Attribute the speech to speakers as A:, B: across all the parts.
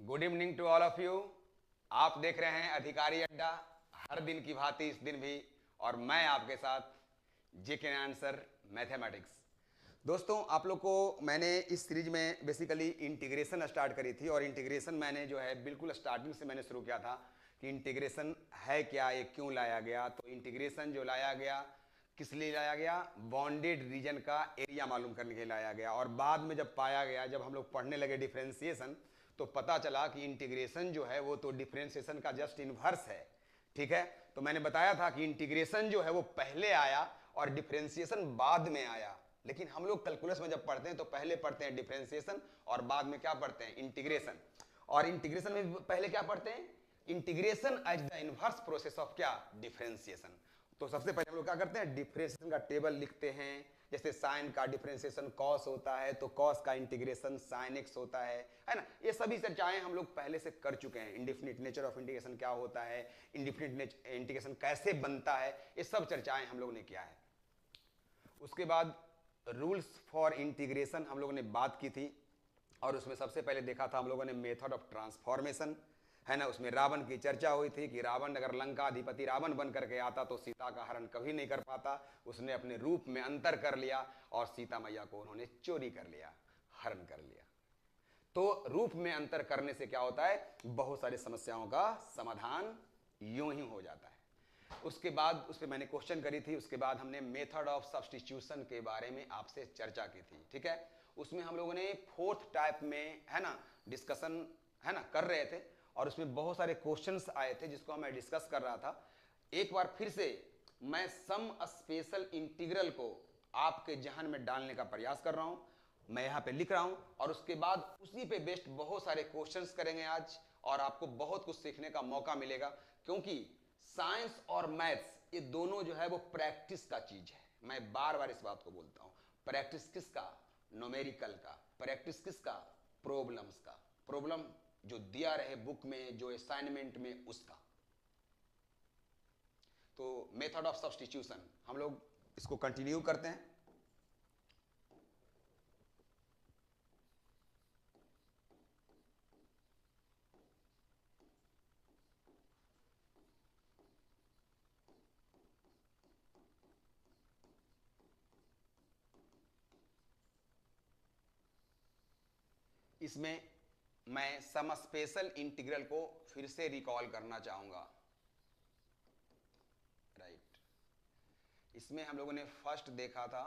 A: Good evening to all of you. आप देख रहे हैं अधिकारी अड्डा, हर दिन की भांति इस दिन भी, और मैं आपके साथ जी के आंसर मैथमेटिक्स। दोस्तों, आप लोग को मैंने इस सीरीज में बेसिकली इंटीग्रेशन स्टार्ट करी थी, और इंटीग्रेशन मैंने जो है बिल्कुल स्टार्टिंग से मैंने शुरू किया था कि इंटीग्रेशन है क्या, ये क्यों लाया गया। तो इंटीग्रेशन जो लाया गया किस लिए लाया गया, बॉन्डेड रीजन का एरिया मालूम करने के लिए लाया गया। और बाद में जब पाया गया, जब हम लोग पढ़ने लगे डिफ्रेंसिएशन, तो पता चला कि इंटीग्रेशन जो है वो तो डिफ्रेंसिएशन का जस्ट इनवर्स है। ठीक है, तो मैंने बताया था कि इंटीग्रेशन जो है वो पहले आया और डिफ्रेंसिएशन बाद में आया। लेकिन हम लोग कैलकुलस में जब पढ़ते हैं तो पहले पढ़ते हैं डिफ्रेंसिएशन और बाद में क्या पढ़ते हैं, इंटीग्रेशन। और इंटीग्रेशन में पहले क्या पढ़ते हैं, integration as the inverse process of क्या, डिफ्रेंसिएशन। तो सबसे पहले हम लोग क्या करते हैं, डिफ्रेंसिएशन का टेबल लिखते हैं। जैसे साइन का डिफरेंशिएशन कॉस होता है, तो कॉस का इंटीग्रेशन साइन एक्स होता है ना। ये सभी चर्चाएं हम लोग पहले से कर चुके हैं। इंडिफिनिट नेचर ऑफ इंटीग्रेशन क्या होता है, इंडिफिनिट इंटीग्रेशन कैसे बनता है, ये सब चर्चाएं हम लोग ने किया है। उसके बाद रूल्स फॉर इंटीग्रेशन हम लोगों ने बात की थी, और उसमें सबसे पहले देखा था हम लोगों ने मेथड ऑफ ट्रांसफॉर्मेशन, है ना। उसमें रावण की चर्चा हुई थी कि रावण अगर लंका अधिपति रावण बन करके आता तो सीता का हरण कभी नहीं कर पाता। उसने अपने रूप में अंतर कर लिया और सीता मैया को उन्होंने चोरी कर लिया, हरण कर लिया। तो रूप में अंतर करने से क्या होता है, बहुत सारी समस्याओं का समाधान यूं ही हो जाता है। उसके बाद उस पर मैंने क्वेश्चन करी थी। उसके बाद हमने मेथड ऑफ सब्स्टिट्यूशन के बारे में आपसे चर्चा की थी। ठीक है, उसमें हम लोगों ने फोर्थ टाइप में, है ना, डिस्कशन, है ना, कर रहे थे। और उसमें बहुत सारे क्वेश्चंस आए थे जिसको मैं डिस्कस कर रहा था। एक बार फिर से मैं सम स्पेशल इंटीग्रल को आपके जहन में डालने का प्रयास कर रहा हूं। मैं यहां पे लिख रहा हूं, और उसके बाद उसी पे बेस्ड बहुत सारे क्वेश्चंस करेंगे आज, और आपको बहुत कुछ सीखने का मौका मिलेगा। क्योंकि साइंस और मैथ्स ये दोनों जो है वो प्रैक्टिस का चीज है। मैं बार बार इस बात को बोलता हूं। प्रैक्टिस किसका, न्यूमेरिकल का। प्रैक्टिस किसका, प्रॉब्लम्स का। प्रॉब्लम जो दिया रहे बुक में, जो असाइनमेंट में, उसका। तो मेथड ऑफ सब्स्टिट्यूशन हम लोग इसको कंटिन्यू करते हैं। इसमें मैं सम स्पेशल इंटीग्रल को फिर से रिकॉल करना चाहूंगा। राइट, इसमें हम लोगों ने फर्स्ट देखा था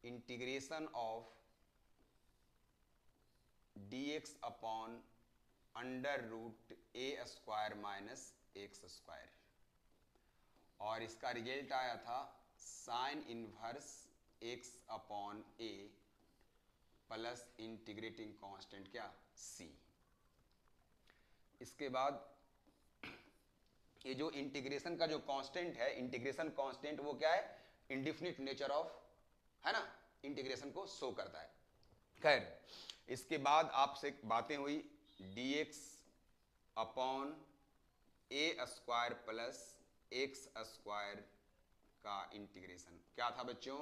A: integration of dx upon under root a square minus x square, और इसका रिजल्ट आया था sine inverse x upon a plus integrating constant क्या, c। इसके बाद ये जो इंटीग्रेशन का जो कांस्टेंट है, इंटीग्रेशन कांस्टेंट वो क्या है, इंडिफिनिट नेचर ऑफ, है ना, इंटीग्रेशन को शो करता है। खैर, इसके बाद आपसे बातें हुई dx upon a square plus x square का इंटीग्रेशन क्या था बच्चों,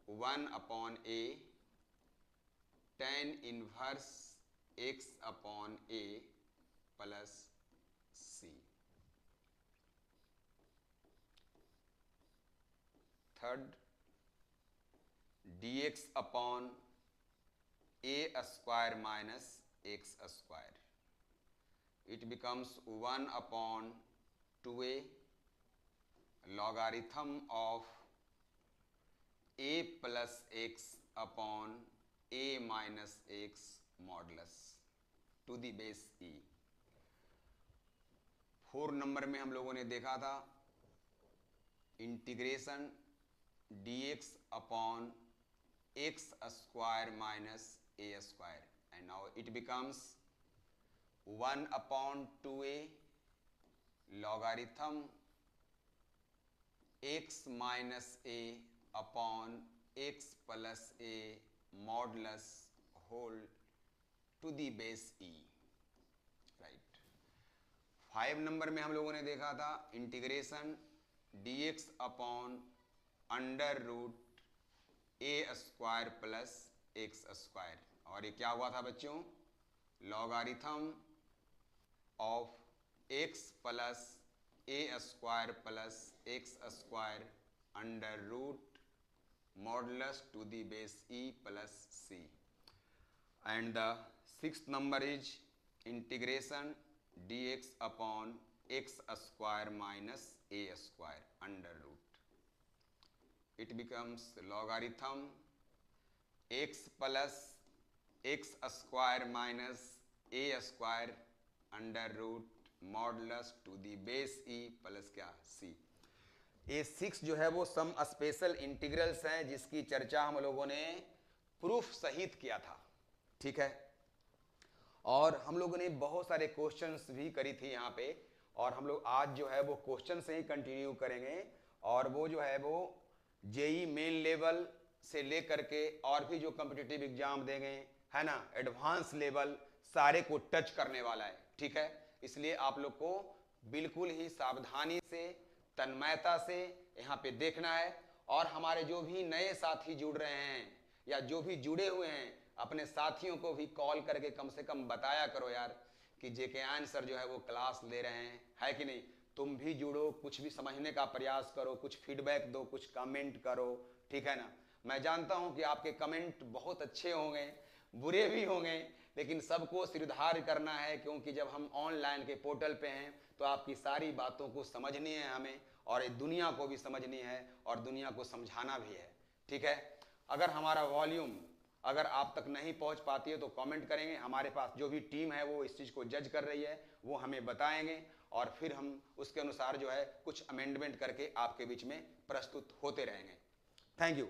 A: 1 upon a tan inverse x upon a plus c. Third, dx upon a square minus x square, it becomes 1 upon 2a logarithm of a plus x upon a minus x modulus to the base e। 4 नंबर में हम लोगों ने देखा था integration dx upon x square minus a square, and now it becomes 1 upon 2a logarithm x minus a upon x plus a modulus whole to the base e। Right, 5 नंबर में हम लोगों ने देखा था integration dx upon under root a square plus x square, और ये क्या हुआ था बच्चों, logarithm of x plus a square plus x square under root modulus two the base E plus C. And the sixth number is integration dx upon x square minus a square under root. It becomes लॉगारिथम x plus x square minus a square under root modulus two the base E plus क्या सी। ये 6 जो है वो some special integrals हैं जिसकी चर्चा हम लोगों ने प्रूफ सहित किया था, ठीक है। और हम लोगों ने बहुत सारे क्वेश्चंस भी करी थी यहाँ पे, और हम लोग आज जो है वो क्वेश्चन से ही कंटिन्यू करेंगे। और वो जो है वो जेई मेन लेवल से लेकर के और भी जो कॉम्पिटिटिव एग्जाम देंगे, है ना, एडवांस लेवल, सारे को टच करने वाला है, ठीक है। इसलिए आप लोग को बिल्कुल ही सावधानी से, तन्मयता से यहाँ पे देखना है। और हमारे जो भी नए साथी जुड़ रहे हैं या जो भी जुड़े हुए हैं, अपने साथियों को भी कॉल करके कम से कम बताया करो यार कि जेके आंसर जो है वो क्लास ले रहे हैं, है कि नहीं। तुम भी जुड़ो, कुछ भी समझने का प्रयास करो, कुछ फीडबैक दो, कुछ कमेंट करो, ठीक है ना। मैं जानता हूं कि आपके कमेंट बहुत अच्छे होंगे, बुरे भी होंगे, लेकिन सबको सुधार करना है, क्योंकि जब हम ऑनलाइन के पोर्टल पे हैं तो आपकी सारी बातों को समझनी है हमें, और ये दुनिया को भी समझनी है और दुनिया को समझाना भी है, ठीक है। अगर हमारा वॉल्यूम अगर आप तक नहीं पहुंच पाती है तो कमेंट करेंगे, हमारे पास जो भी टीम है वो इस चीज़ को जज कर रही है, वो हमें बताएंगे, और फिर हम उसके अनुसार जो है कुछ अमेंडमेंट करके आपके बीच में प्रस्तुत होते रहेंगे। Thank you.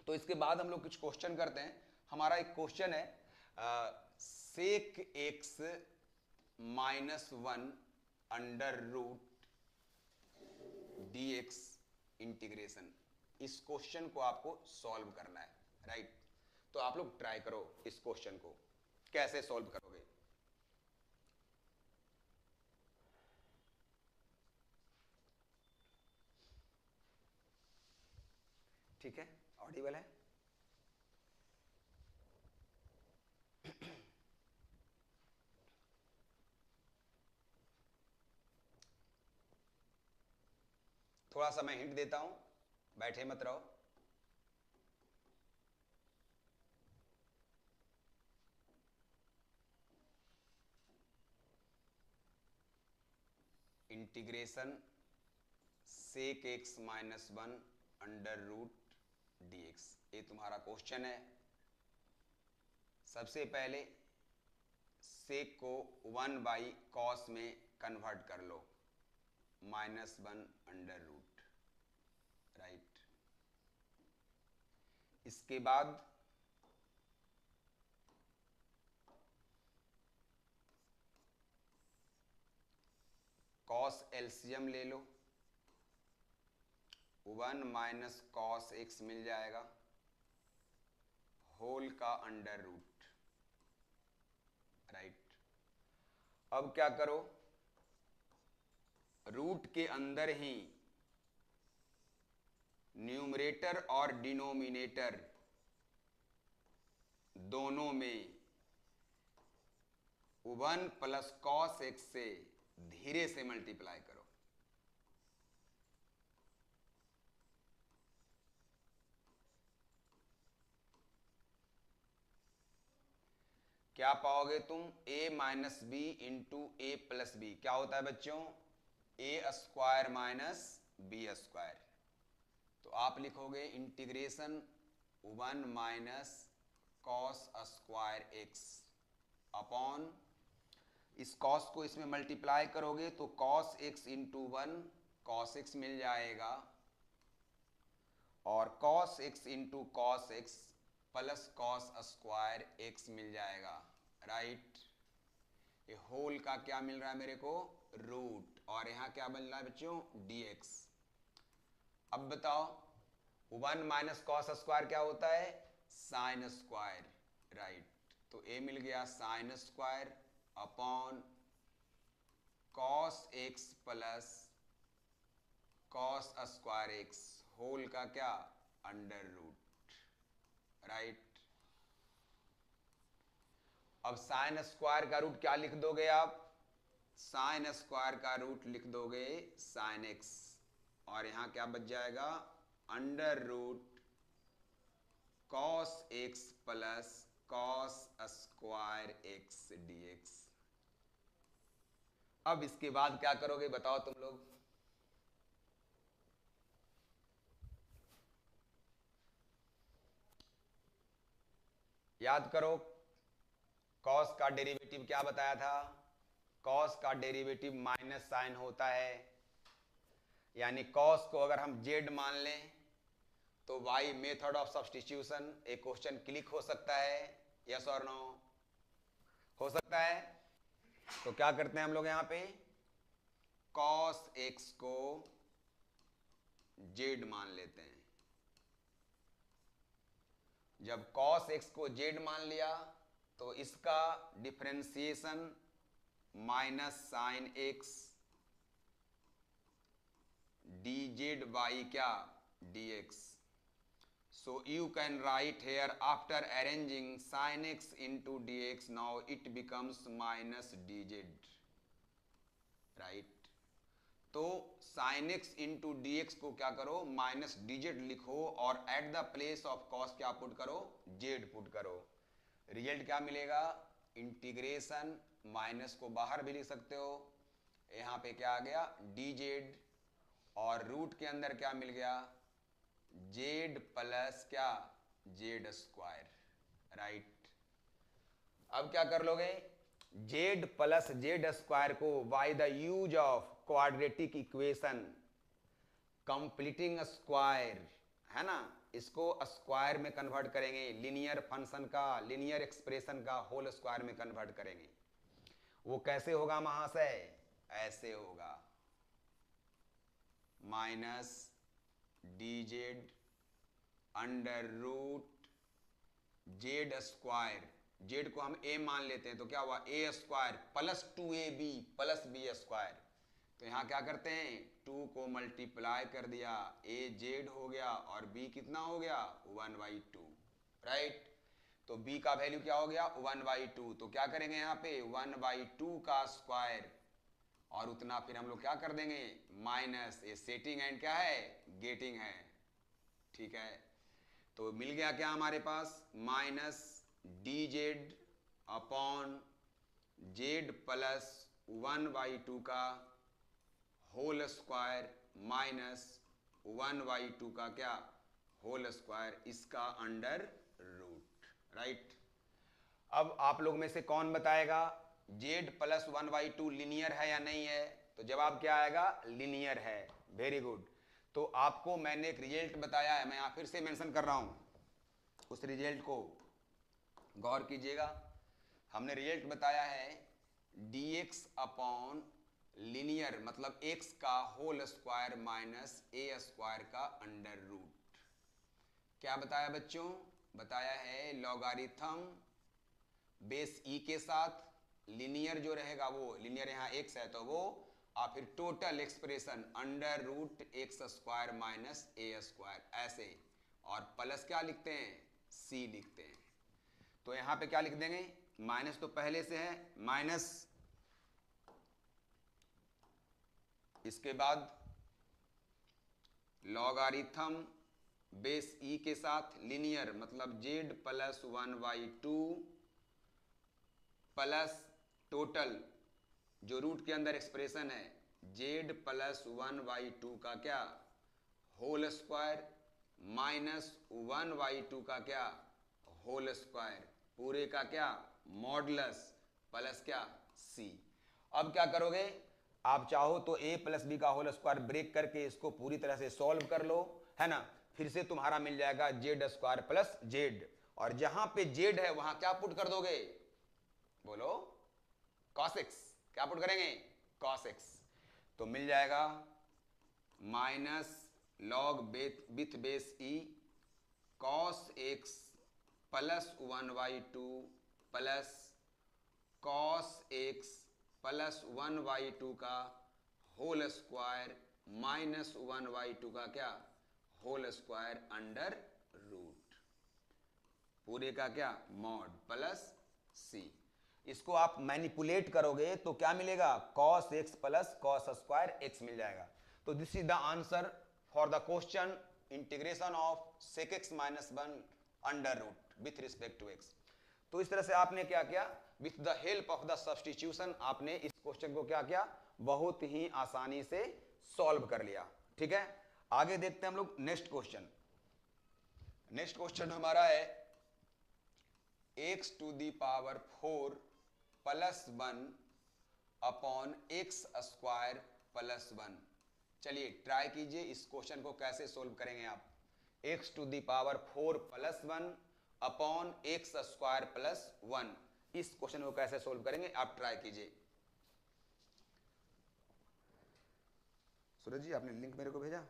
A: तो इसके बाद हम लोग कुछ क्वेश्चन करते हैं। हमारा एक क्वेश्चन है sec x minus one under root d x integration. इस क्वेश्चन को आपको सॉल्व करना है, राइट। तो आप लोग ट्राई करो इस क्वेश्चन को कैसे सॉल्व करोगे। ठीक है, ऑडिबल है। थोड़ा सा मैं हिंट देता हूं, बैठे मत रहो। Integration sec x minus one under root d x, ये तुम्हारा क्वेश्चन है। सबसे पहले सेक को 1/cos में कन्वर्ट कर लो, -1 अंडर रूट, राइट। इसके बाद cos एलसीएम ले लो, 1 - cos x मिल जाएगा, होल का अंडर रूट, राइट। अब क्या करो, रूट के अंदर ही न्यूमरेटर और डिनोमिनेटर दोनों में 1 + cos x से धीरे से मल्टीप्लाई करो। क्या पाओगे तुम, a - b into a + b क्या होता है बच्चों, a square minus b square. तो आप लिखोगे integration 1 - cos square x upon, इस cos को इसमें मल्टीप्लाई करोगे तो cos x into 1 cos x मिल जाएगा, और cos x into cos x plus cos square x मिल जाएगा, राइट। ये होल का क्या मिल रहा है मेरे को, रूट, और यहाँ क्या मिल रहा है बच्चों, dx। अब बताओ 1 - cos स्क्वायर क्या होता है, साइन स्क्वायर, राइट। तो a मिल गया sine square upon cos x plus cos square x whole का क्या, अंडर रूट, राइट। अब साइन स्क्वायर का रूट क्या लिख दोगे आप? साइन स्क्वायर का रूट लिख दोगे साइन एक्स, और यहां क्या बच जाएगा? Under root cos x plus cos square x d x. अब इसके बाद क्या करोगे बताओ तुम लोग? याद करो, कॉस का डेरिवेटिव क्या बताया था? कॉस का डेरिवेटिव माइनस साइन होता है, यानी कॉस को अगर हम जेड मान लें तो बाई मेथड ऑफ सब्स्टिट्यूशन एक क्वेश्चन क्लिक हो सकता है, यस और नो? हो सकता है। तो क्या करते हैं हम लोग यहां पे? कॉस एक्स को जेड मान लेते हैं। जब कॉस एक्स को जेड मान लिया तो इसका differentiation minus sine x d z by क्या? D x. So you can write here after arranging sin x into dx, now it becomes minus dz, right? तो sin x into dx को क्या करो? Minus dz लिखो, और at the place of cos क्या put करो? z put करो। Result क्या मिलेगा? इंटीग्रेशन, माइनस को बाहर भी लिख सकते हो, यहाँ पे क्या आ गया? dz, और रूट के अंदर क्या मिल गया? जेड प्लस क्या? Z square, right. अब क्या कर लोगे? जेड प्लस जेड स्क्वायर को by the use of quadratic equation completing square, है ना, इसको स्क्वायर में कन्वर्ट करेंगे, लीनियर फंक्शन का, लीनियर एक्सप्रेशन का होल स्क्वायर में कन्वर्ट करेंगे। वो कैसे होगा महाशय? ऐसे होगा, minus d z under root z square, z को हम ए मान लेते हैं तो क्या हुआ? A square plus 2ab plus b square. तो यहां क्या करते हैं? 2 को मल्टीप्लाई कर दिया, ए जेड हो गया और बी कितना हो गया? 1/2, राइट। तो बी का वैल्यू क्या हो गया? 1/2। तो क्या करेंगे यहाँ पे? 1/2 का स्क्वायर, और उतना फिर हम लोग क्या कर देंगे? माइनस, ये सेटिंग एंड क्या है? गेटिंग है, ठीक है। तो मिल गया क्या हमारे पास? Minus d z upon z plus 1/2 का होल स्क्वायर माइनस 1/2 का क्या? होल स्क्वायर, इसका अंडर रूट, राइट। अब आप लोग में से कौन बताएगा जेड प्लस 1/2 लीनियर है या नहीं है? तो जवाब क्या आएगा? लीनियर है, वेरी गुड। तो आपको मैंने एक रिजल्ट बताया है, मैं यहाँ फिर से मेंशन कर रहा हूँ, उस रिजल्ट को गौर कीजिएगा। हमने रिजल्ट बताया है dx अपॉन लीनियर मतलब x का whole square minus a square का अंडर रूट। क्या बताया बच्चों? बताया है लॉगारिथम बेस e के साथ लीनियर जो रहेगा वो, लीनियर यहाँ x है तो वो, और फिर total expression under root x square minus a square, ऐसे, और प्लस क्या लिखते हैं? c लिखते हैं। तो यहां पे क्या लिख देंगे? माइनस तो पहले से है, माइनस, इसके बाद लॉगारिथम बेस ई के साथ लीनियर मतलब जेड प्लस 1/2 प्लस टोटल जो रूट के अंदर एक्सप्रेशन है जेड प्लस 1/2 का क्या? होल स्क्वायर माइनस 1/2 का क्या? होल स्क्वायर, पूरे का क्या? मॉडुलस प्लस क्या? सी। अब क्या करोगे? आप चाहो तो a प्लस बी का होल स्क्वायर ब्रेक करके इसको पूरी तरह से सॉल्व कर लो, है ना, फिर से तुम्हारा मिल जाएगा जेड स्क्वायर प्लस जेड, और जहां पे जेड है वहां क्या पुट कर दोगे? बोलो, cos x। क्या पुट करेंगे? cos x। तो मिल जाएगा minus log with base E cos x plus 1/2 plus cos x plus 1/2 का होल स्क्वायर माइनस 1/2 का क्या? होल स्क्वायर अंडर रूट, पूरे का क्या? Mod plus c. इसको आप मैनिपुलेट करोगे तो क्या मिलेगा, cos x plus cos square x मिल जाएगा। तो this is the answer for the question integration of sec x minus 1 under root with respect to x। तो इस तरह से आपने क्या किया, with the help of the substitution आपने इस क्वेश्चन को क्या किया, बहुत ही आसानी से सॉल्व कर लिया। ठीक है, आगे देखते हैं हम लोग नेक्स्ट क्वेश्चन। नेक्स्ट क्वेश्चन हमारा है x to the power 4 plus 1 upon x square plus 1। चलिए ट्राई कीजिए इस क्वेश्चन को कैसे सोल्व करेंगे आप। x to the power 4 plus 1 upon x square plus 1, इस क्वेश्चन को कैसे सोल्व करेंगे आप ट्राई कीजिए। सूरज जी आपने लिंक मेरे को भेजा।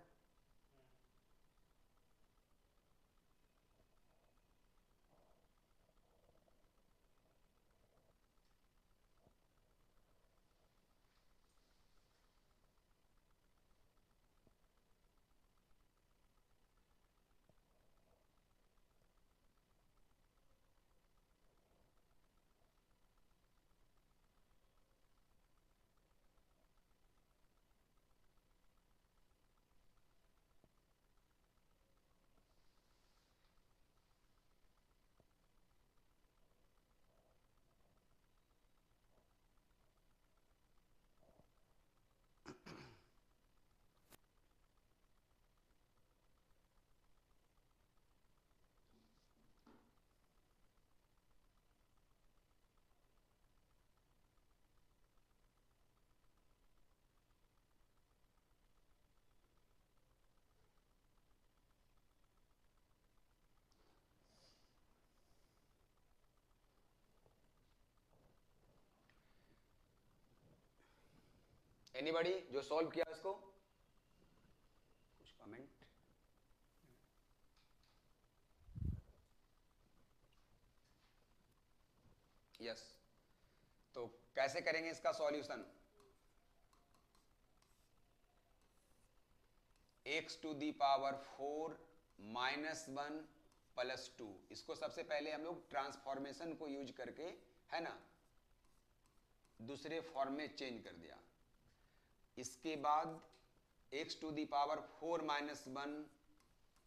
A: एनीबॉडी जो सॉल्व किया इसको, कुछ कमेंट। यस, तो कैसे करेंगे इसका solution. x to the power 4 minus 1 plus 2, इसको सबसे पहले हम लोग ट्रांसफॉर्मेशन को यूज करके, है ना, दूसरे फॉर्म में चेंज कर दिया। इसके बाद x to the power 4 minus 1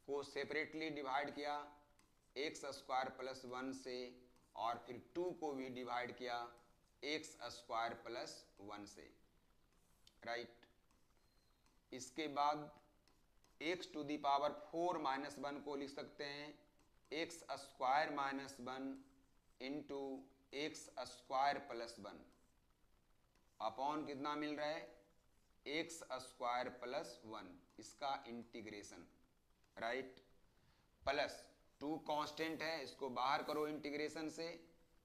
A: को सेपरेटली डिवाइड किया एक्स स्क्वायर प्लस 1 से, और फिर 2 को भी डिवाइड किया एक्स स्क्वायर प्लस 1 से, राइट। इसके बाद x to the power 4 minus 1 को लिख सकते हैं x square minus 1 into x square plus 1 upon कितना मिल रहा है, एक्स स्क्वायर प्लस 1, इसका इंटीग्रेशन, राइट। प्लस 2 कांस्टेंट है, इसको बाहर करो इंटीग्रेशन से,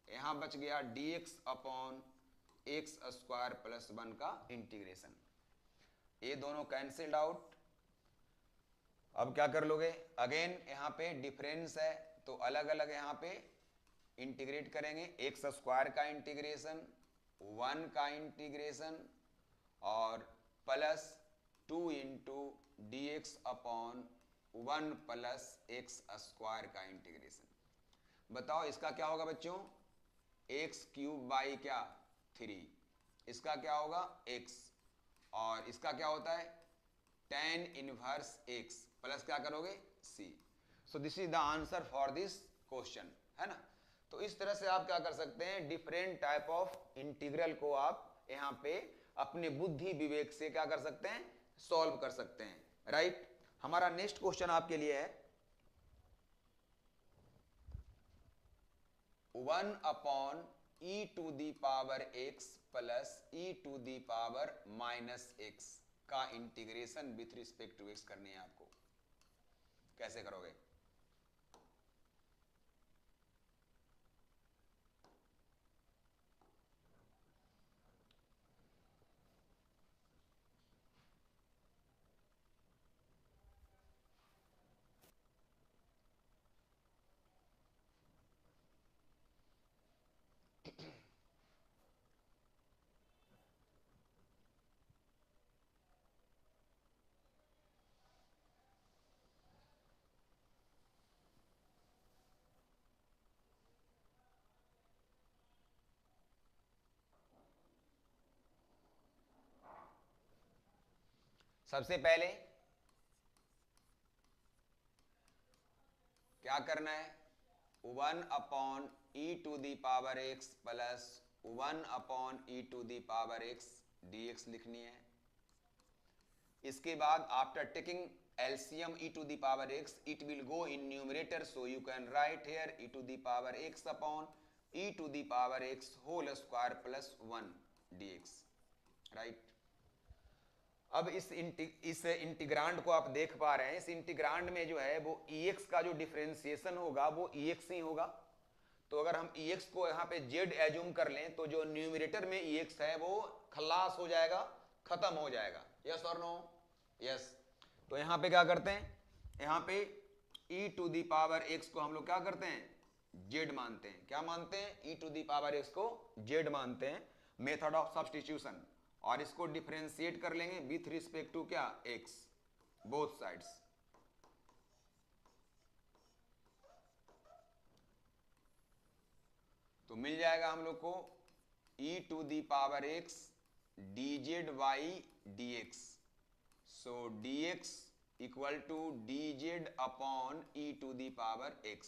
A: यहां बच गया dx upon x square plus 1 का इंटीग्रेशन। ये दोनों कैंसिल्ड आउट। अब क्या कर लोगे, अगेन यहाँ पे डिफरेंस है तो अलग अलग यहाँ पे इंटीग्रेट करेंगे। एक्स स्क्वायर का इंटीग्रेशन, 1 का इंटीग्रेशन, और plus 2 into d x upon 1 plus x square का इंटीग्रेशन। बताओ इसका क्या होगा बच्चों, एक्स क्यूब बाई क्या 3, इसका क्या होगा x, और इसका क्या होता है tan इनवर्स x, प्लस क्या करोगे c। So this is the answer for this question, है ना। तो इस तरह से आप क्या कर सकते हैं, डिफरेंट टाइप ऑफ इंटीग्रल को आप यहाँ पे अपने बुद्धि विवेक से क्या कर सकते हैं, सॉल्व कर सकते हैं, राइट। हमारा नेक्स्ट क्वेश्चन आपके लिए है 1 upon e to the power x plus e to the power minus x का integration with respect to x करनी है आपको। कैसे करोगे, सबसे पहले क्या करना है, 1/e⁻x प्लस 1/e⁻x dx लिखनी है। इसके बाद after taking LCM e⁻x it will go in numerator, so you can write here e⁻x upon e⁻x whole square plus 1 dx, right. अब इस इंटीग्रांड को आप देख पा रहे हैं, इस इंटीग्रांड में जो है वो ex का जो डिफरेंशिएशन होगा वो ex ही होगा। तो अगर हम ex को यहाँ पे z एज्यूम कर लें तो जो न्यूमरेटर में ex है वो खलास हो जाएगा, खत्म हो जाएगा। यस और नो? यस। तो यहाँ पे क्या करते हैं, यहाँ पे e⁻x को हम लोग क्या करते हैं, z मानते हैं। क्या मानते हैं? e⁻x को z मानते हैं, मेथड ऑफ सब्स्टिट्यूशन। और इसको डिफरेंशिएट कर लेंगे विथ रिस्पेक्ट टू क्या, x, बोथ साइड्स। तो मिल जाएगा हम लोग को e⁻x dz/dx। So dx equal to dz upon e⁻x।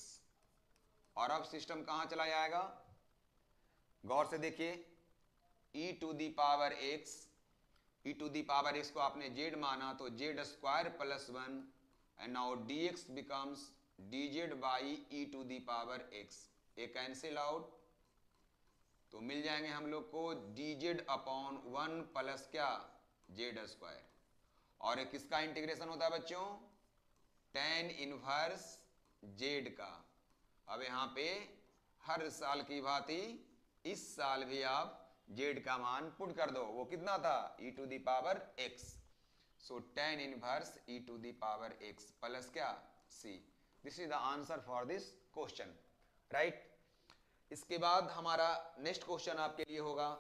A: और अब सिस्टम कहां चला जाएगा, गौर से देखिए, e⁻x को आपने z माना तो z² plus 1 and now dx becomes dz/e⁻x। A cancel out, तो मिल जाएंगे हम लोग को dz अपॉन 1 प्लस क्या, z²। और किसका इंटीग्रेशन होता है बच्चों, tan इनवर्स z का। अब यहाँ पे हर साल की भांति इस साल भी आप z का मान पुट कर दो, वो कितना था, e⁻x। सो tan इनवर्स e⁻x प्लस क्या, c। This is the answer for this question, right. इसके बाद हमारा नेक्स्ट क्वेश्चन आपके लिए होगा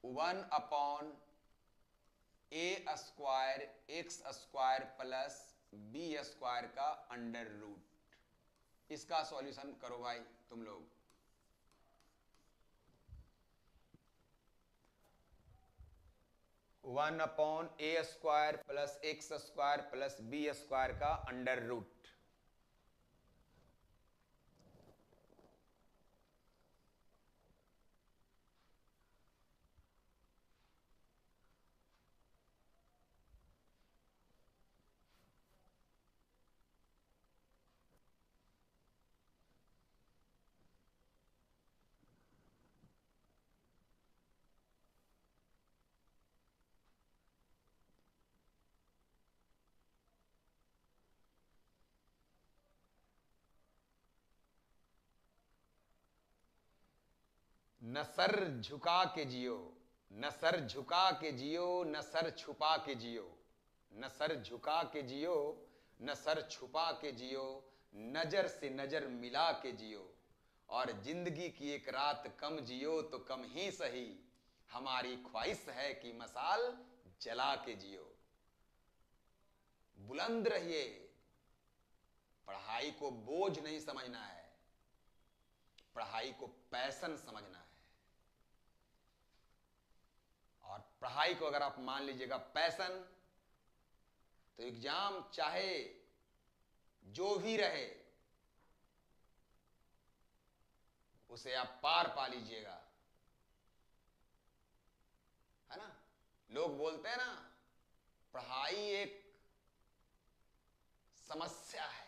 A: 1/a² x² प्लस b² का अंडर रूट। इसका सॉल्यूशन करो भाई तुम लोग। 1/a² plus x² plus b² का अंडर रूट। न सर झुका के जियो, न सर झुका के जियो, न सर छुपा के जियो। न सर झुका के जियो, न सर छुपा के जियो, नजर से नजर मिला के जियो। और जिंदगी की एक रात कम जियो तो कम ही सही, हमारी ख्वाहिश है कि मसाल जला के जियो। बुलंद रहिए, पढ़ाई को बोझ नहीं समझना है, पढ़ाई को पैशन समझना है। और पढ़ाई को अगर आप मान लीजिएगा पैशन, तो एग्जाम चाहे जो भी रहे उसे आप पार पा लीजिएगा, है ना। लोग बोलते हैं ना, पढ़ाई एक समस्या है।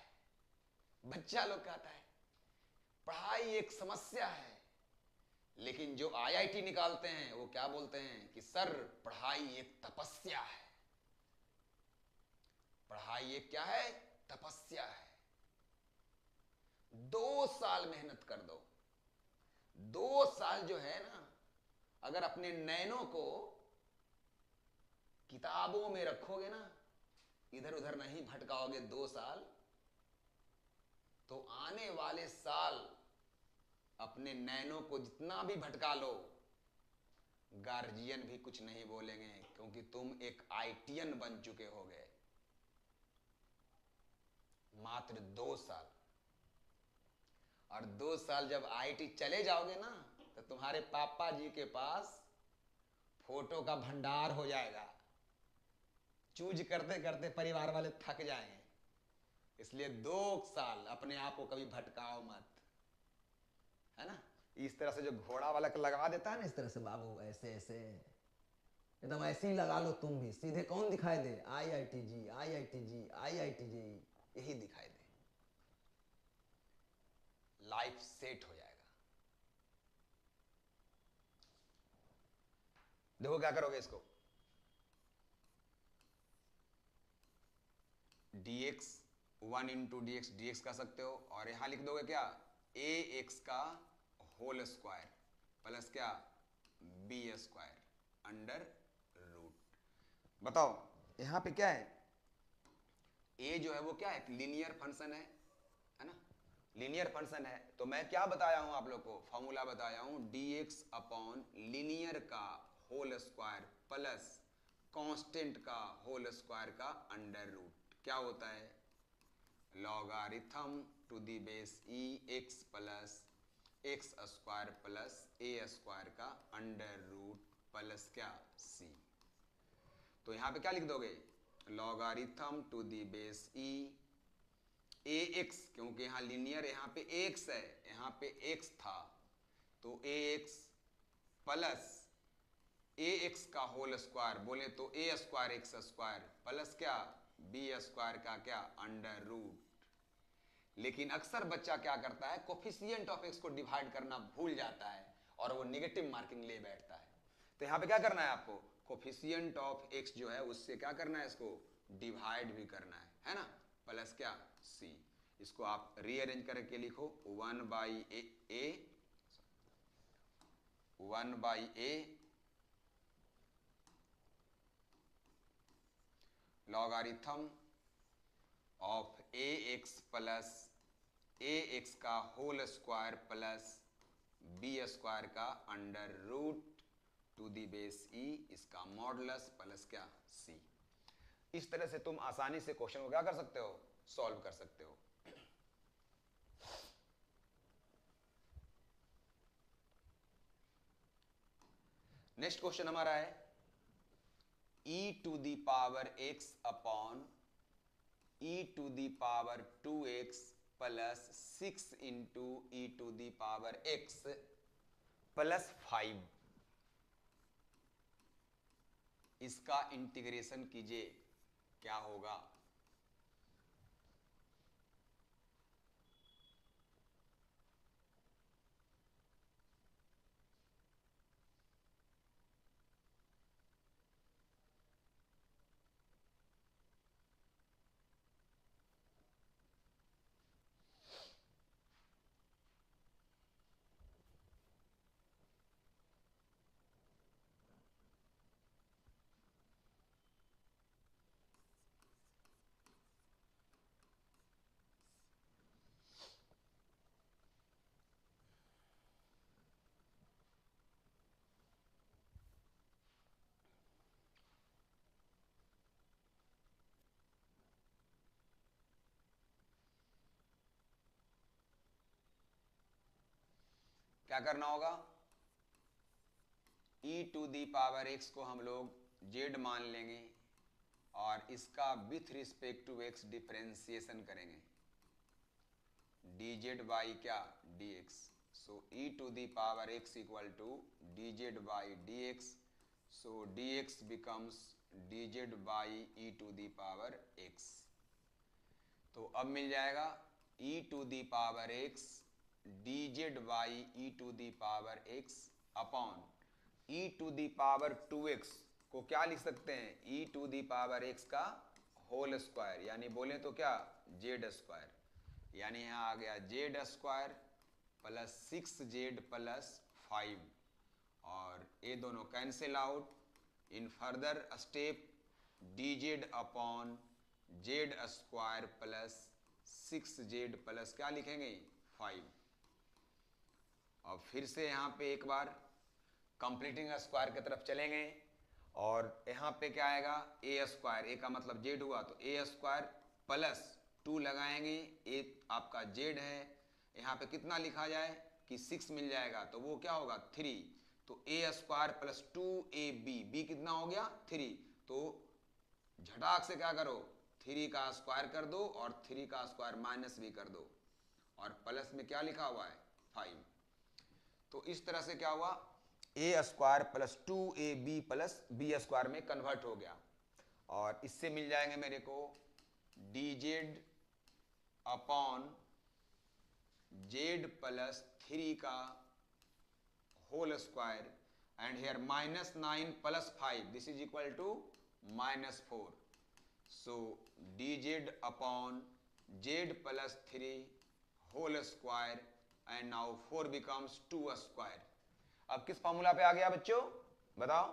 A: बच्चा लोग कहता है पढ़ाई एक समस्या है, लेकिन जो IIT निकालते हैं वो क्या बोलते हैं कि सर पढ़ाई एक तपस्या है। पढ़ाई एक क्या है, तपस्या है। 2 साल मेहनत कर दो, 2 साल जो है ना, अगर अपने नैनों को किताबों में रखोगे ना, इधर उधर नहीं भटकाओगे 2 साल, तो आने वाले साल अपने नैनों को जितना भी भटका लो, गार्जियन भी कुछ नहीं बोलेंगे, क्योंकि तुम एक IITian बन चुके होगे। मात्र 2 साल। और 2 साल जब IIT चले जाओगे ना, तो तुम्हारे पापा जी के पास फोटो का भंडार हो जाएगा। चूज करते करते परिवार वाले थक जाएंगे। इसलिए 2 साल अपने आप को कभी भटकाओ मत, है ना। इस तरह से जो घोड़ा वाला लगा देता है ना, इस तरह से बाबू ऐसे ऐसे एकदम ऐसे ही लगा लो तुम भी, सीधे कौन दिखाई दे, IITG IITG IITG, यही दिखाई दे, लाइफ सेट हो जाएगा। देखो क्या करोगे इसको, dx 1 इंटू डी एक्स कर सकते हो, और यहां लिख दोगे क्या, ax का होल स्क्वायर प्लस क्या b स्क्वायर अंडर रूट। बताओ यहां पे क्या है, a जो है वो क्या है, एक लीनियर फंक्शन है ना, लीनियर फंक्शन है। तो मैं क्या बताया हूं आप लोग को, फॉर्मूला बताया हूं, dx अपॉन लीनियर का होल स्क्वायर प्लस कांस्टेंट का होल स्क्वायर का अंडर रूट क्या होता है, logarithm to the base e x plus x square plus a square का अंडर रूट प्लस क्या c। तो यहां पे क्या लिख दोगे, logarithm to the base e ax, क्योंकि यहां लीनियर, यहां पे ax है, यहां पे x था, तो ax प्लस ax का होल स्क्वायर, बोले तो a square x square plus क्या b स्क्वायर का क्या अंडर रूट। लेकिन अक्सर बच्चा क्या करता है, कोफिशिएंट ऑफ एक्स को डिवाइड करना भूल जाता है और वो नेगेटिव मार्किंग ले बैठता है। तो यहां पे क्या करना है आपको, कोफिशिएंट ऑफ एक्स जो है उससे क्या करना है, इसको डिवाइड भी करना है ना, प्लस क्या c। इसको आप रीअरेंज करके लिखो, 1/a logarithm of ax plus ax का whole square plus b square का under root to the base e, इसका मॉडुलस प्लस क्या c। इस तरह से तुम आसानी से क्वेश्चन को क्या कर सकते हो, सॉल्व कर सकते हो। नेक्स्ट क्वेश्चन हमारा है e to the power x upon e to the power 2x plus 6 into e to the power x plus 5, इसका इंटीग्रेशन कीजिए, क्या होगा। क्या करना होगा, e to the power x को हम लोग z मान लेंगे और इसका with respect to x differentiation करेंगे, dz बाई क्या dx। So e to the power x equal to dz by dx, so dx becomes dz by e to the power x। तो अब मिल जाएगा e to the power x dz by e to the power x upon e to the power 2x को क्या लिख सकते हैं, e to the power x का होल स्क्वायर, यानी बोले तो क्या z स्क्वायर, यानी यहाँ आ गया z square plus 6z plus 5, और ये दोनों cancel out. In further step dz upon z square plus 6z plus क्या लिखेंगे 5। और फिर से यहाँ पे एक बार कंप्लीटिंग स्क्वायर की तरफ चलेंगे, और यहाँ पे क्या आएगा ए स्क्वायर, ए का मतलब जेड हुआ, तो ए स्क्वायर प्लस 2 लगाएंगे, ए आपका जेड है, यहाँ पे कितना लिखा जाए कि 6 मिल जाएगा, तो वो क्या होगा 3, तो ए स्क्वायर प्लस 2ab, बी कितना हो गया 3, तो झटाक से क्या करो, 3 का स्क्वायर कर दो और 3 का स्क्वायर माइनस भी कर दो, और प्लस में क्या लिखा हुआ है 5। तो इस तरह से क्या हुआ, a square plus 2ab plus b square में कन्वर्ट हो गया, और इससे मिल जाएंगे मेरे को dz अपॉन z प्लस 3 का whole square, and here -9 plus 5 this is equal to -4. So dz upon z plus 3 whole square, and now 4 becomes 2 square. अब किस फॉर्मूला पे आ गया बच्चों, बताओ,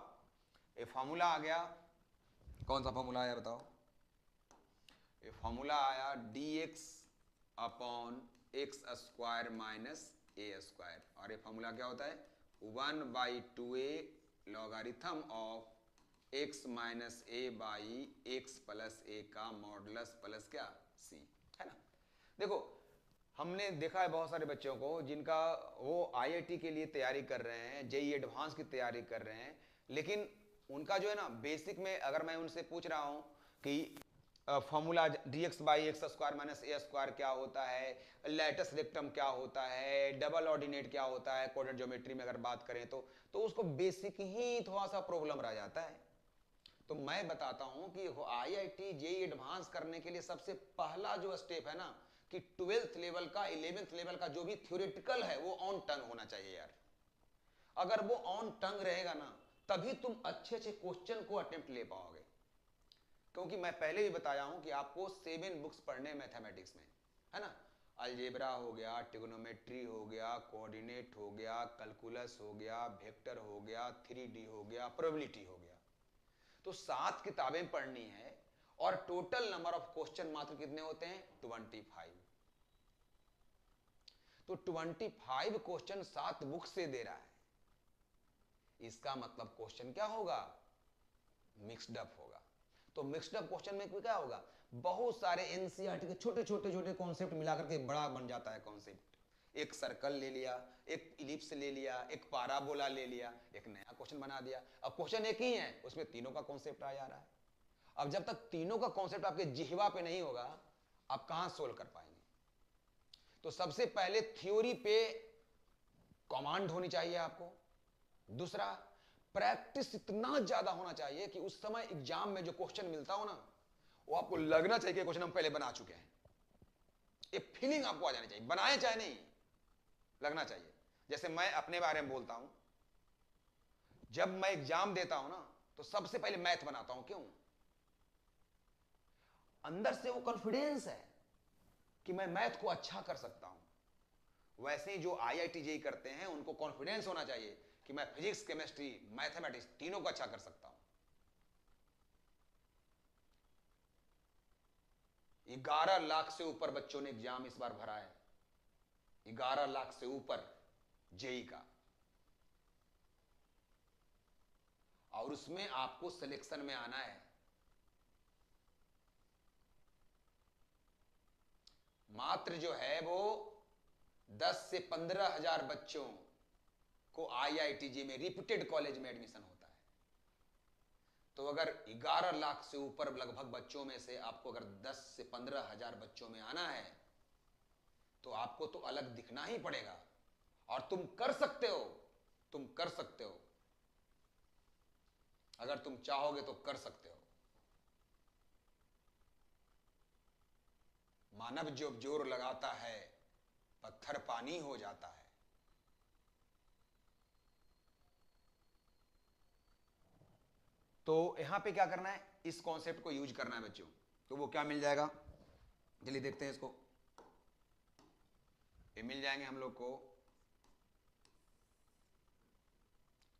A: ये फॉर्मूला आ गया, कौन सा फॉर्मूला आया बताओ, ये फॉर्मूला आया dx upon x square minus a square, और ये फॉर्मूला क्या होता है 1/2a logarithm of x minus a by x plus a का मॉडुलस प्लस क्या c, है ना। देखो हमने देखा है बहुत सारे बच्चों को जिनका वो आईआईटी के लिए तैयारी कर रहे हैं, जेई एडवांस की तैयारी कर रहे हैं, लेकिन उनका जो है ना बेसिक में अगर मैं उनसे पूछ रहा हूँ कि formula dx by x square minus a square क्या होता है, लैटिस रेक्टम क्या होता है, डबल ऑर्डिनेट क्या होता है, कोऑर्डिनेट ज्योमेट्री में अगर बात करें तो उसको बेसिक ही थोड़ा सा प्रॉब्लम रह जाता है। तो मैं बताता हूं कि आईआईटी जेई एडवांस करने के लिए सबसे पहला जो स्टेप है ना कि 12th लेवल का 11th लेवल का जो भी थ्योरेटिकल है वो ऑन टंग होना चाहिए यार। अगर वो ऑन टंग रहेगा ना तभी तुम अच्छे अच्छे क्वेश्चन को अटेम्प्ट ले पाओगे, क्योंकि मैं पहले भी बताया हूं कि आपको 7 बुक्स पढ़ने मैथमेटिक्स में, है ना। अलजेब्रा हो गया, ट्रिग्नोमेट्री हो गया, कोऑर्डिनेट हो गया, कैलकुलस हो गया, वेक्टर हो गया, 3D हो गया, प्रोबेबिलिटी हो गया, तो 7 किताबें पढ़नी है, और टोटल नंबर ऑफ क्वेश्चन मात्र कितने होते हैं 25। तो 25 क्वेश्चन 7 बुक से दे रहा है, इसका मतलब क्वेश्चन क्या होगा, मिक्स्ड अप होगा। तो मिक्स्ड अप क्वेश्चन में क्या होगा, बहुत सारे एनसीईआरटी के छोटे छोटे छोटे कॉन्सेप्ट मिलाकर के बड़ा बन जाता है कॉन्सेप्ट। एक सर्कल ले लिया, एक इलिप्स ले लिया, एक पाराबोला ले लिया, एक नया क्वेश्चन बना दिया। अब क्वेश्चन एक ही है, उसमें तीनों का कॉन्सेप्ट आ जा रहा है। अब जब तक तीनों का कॉन्सेप्ट आपके जिह्वा पे नहीं होगा आप कहां सोल्व कर पाएंगे। तो सबसे पहले थ्योरी पे कमांड होनी चाहिए आपको, दूसरा प्रैक्टिस इतना ज्यादा होना चाहिए कि उस समय एग्जाम में जो क्वेश्चन मिलता हो ना वो आपको लगना चाहिए कि क्वेश्चन हम पहले बना चुके हैं, ये फीलिंग आपको आ जानी चाहिए, बनाए चाहे नहीं लगना चाहिए। जैसे मैं अपने बारे में बोलता हूं, जब मैं एग्जाम देता हूं ना तो सबसे पहले मैथ बनाता हूं, क्यों, अंदर से वो कॉन्फिडेंस है कि मैं मैथ को अच्छा कर सकता हूं। वैसे ही जो आईआईटी जेईई करते हैं उनको कॉन्फिडेंस होना चाहिए कि मैं फिजिक्स केमिस्ट्री मैथमेटिक्स तीनों को अच्छा कर सकता हूं। 11 लाख से ऊपर बच्चों ने एग्जाम इस बार भरा है, 11 लाख से ऊपर जेईई का, और उसमें आपको सिलेक्शन में आना है। मात्र जो है वो 10 से 15 हजार बच्चों को आईआईटी जेईई में रिप्यूटेड कॉलेज में एडमिशन होता है। तो अगर 11 लाख से ऊपर लगभग बच्चों में से आपको अगर 10 से 15 हजार बच्चों में आना है तो आपको तो अलग दिखना ही पड़ेगा, और तुम कर सकते हो, तुम कर सकते हो, अगर तुम चाहोगे तो कर सकते हो। मानव जो जोर लगाता है पत्थर पानी हो जाता है। तो यहां पे क्या करना है, इस कॉन्सेप्ट को यूज करना है बच्चों। तो वो क्या मिल जाएगा, चलिए देखते हैं इसको। ये मिल जाएंगे हम लोग को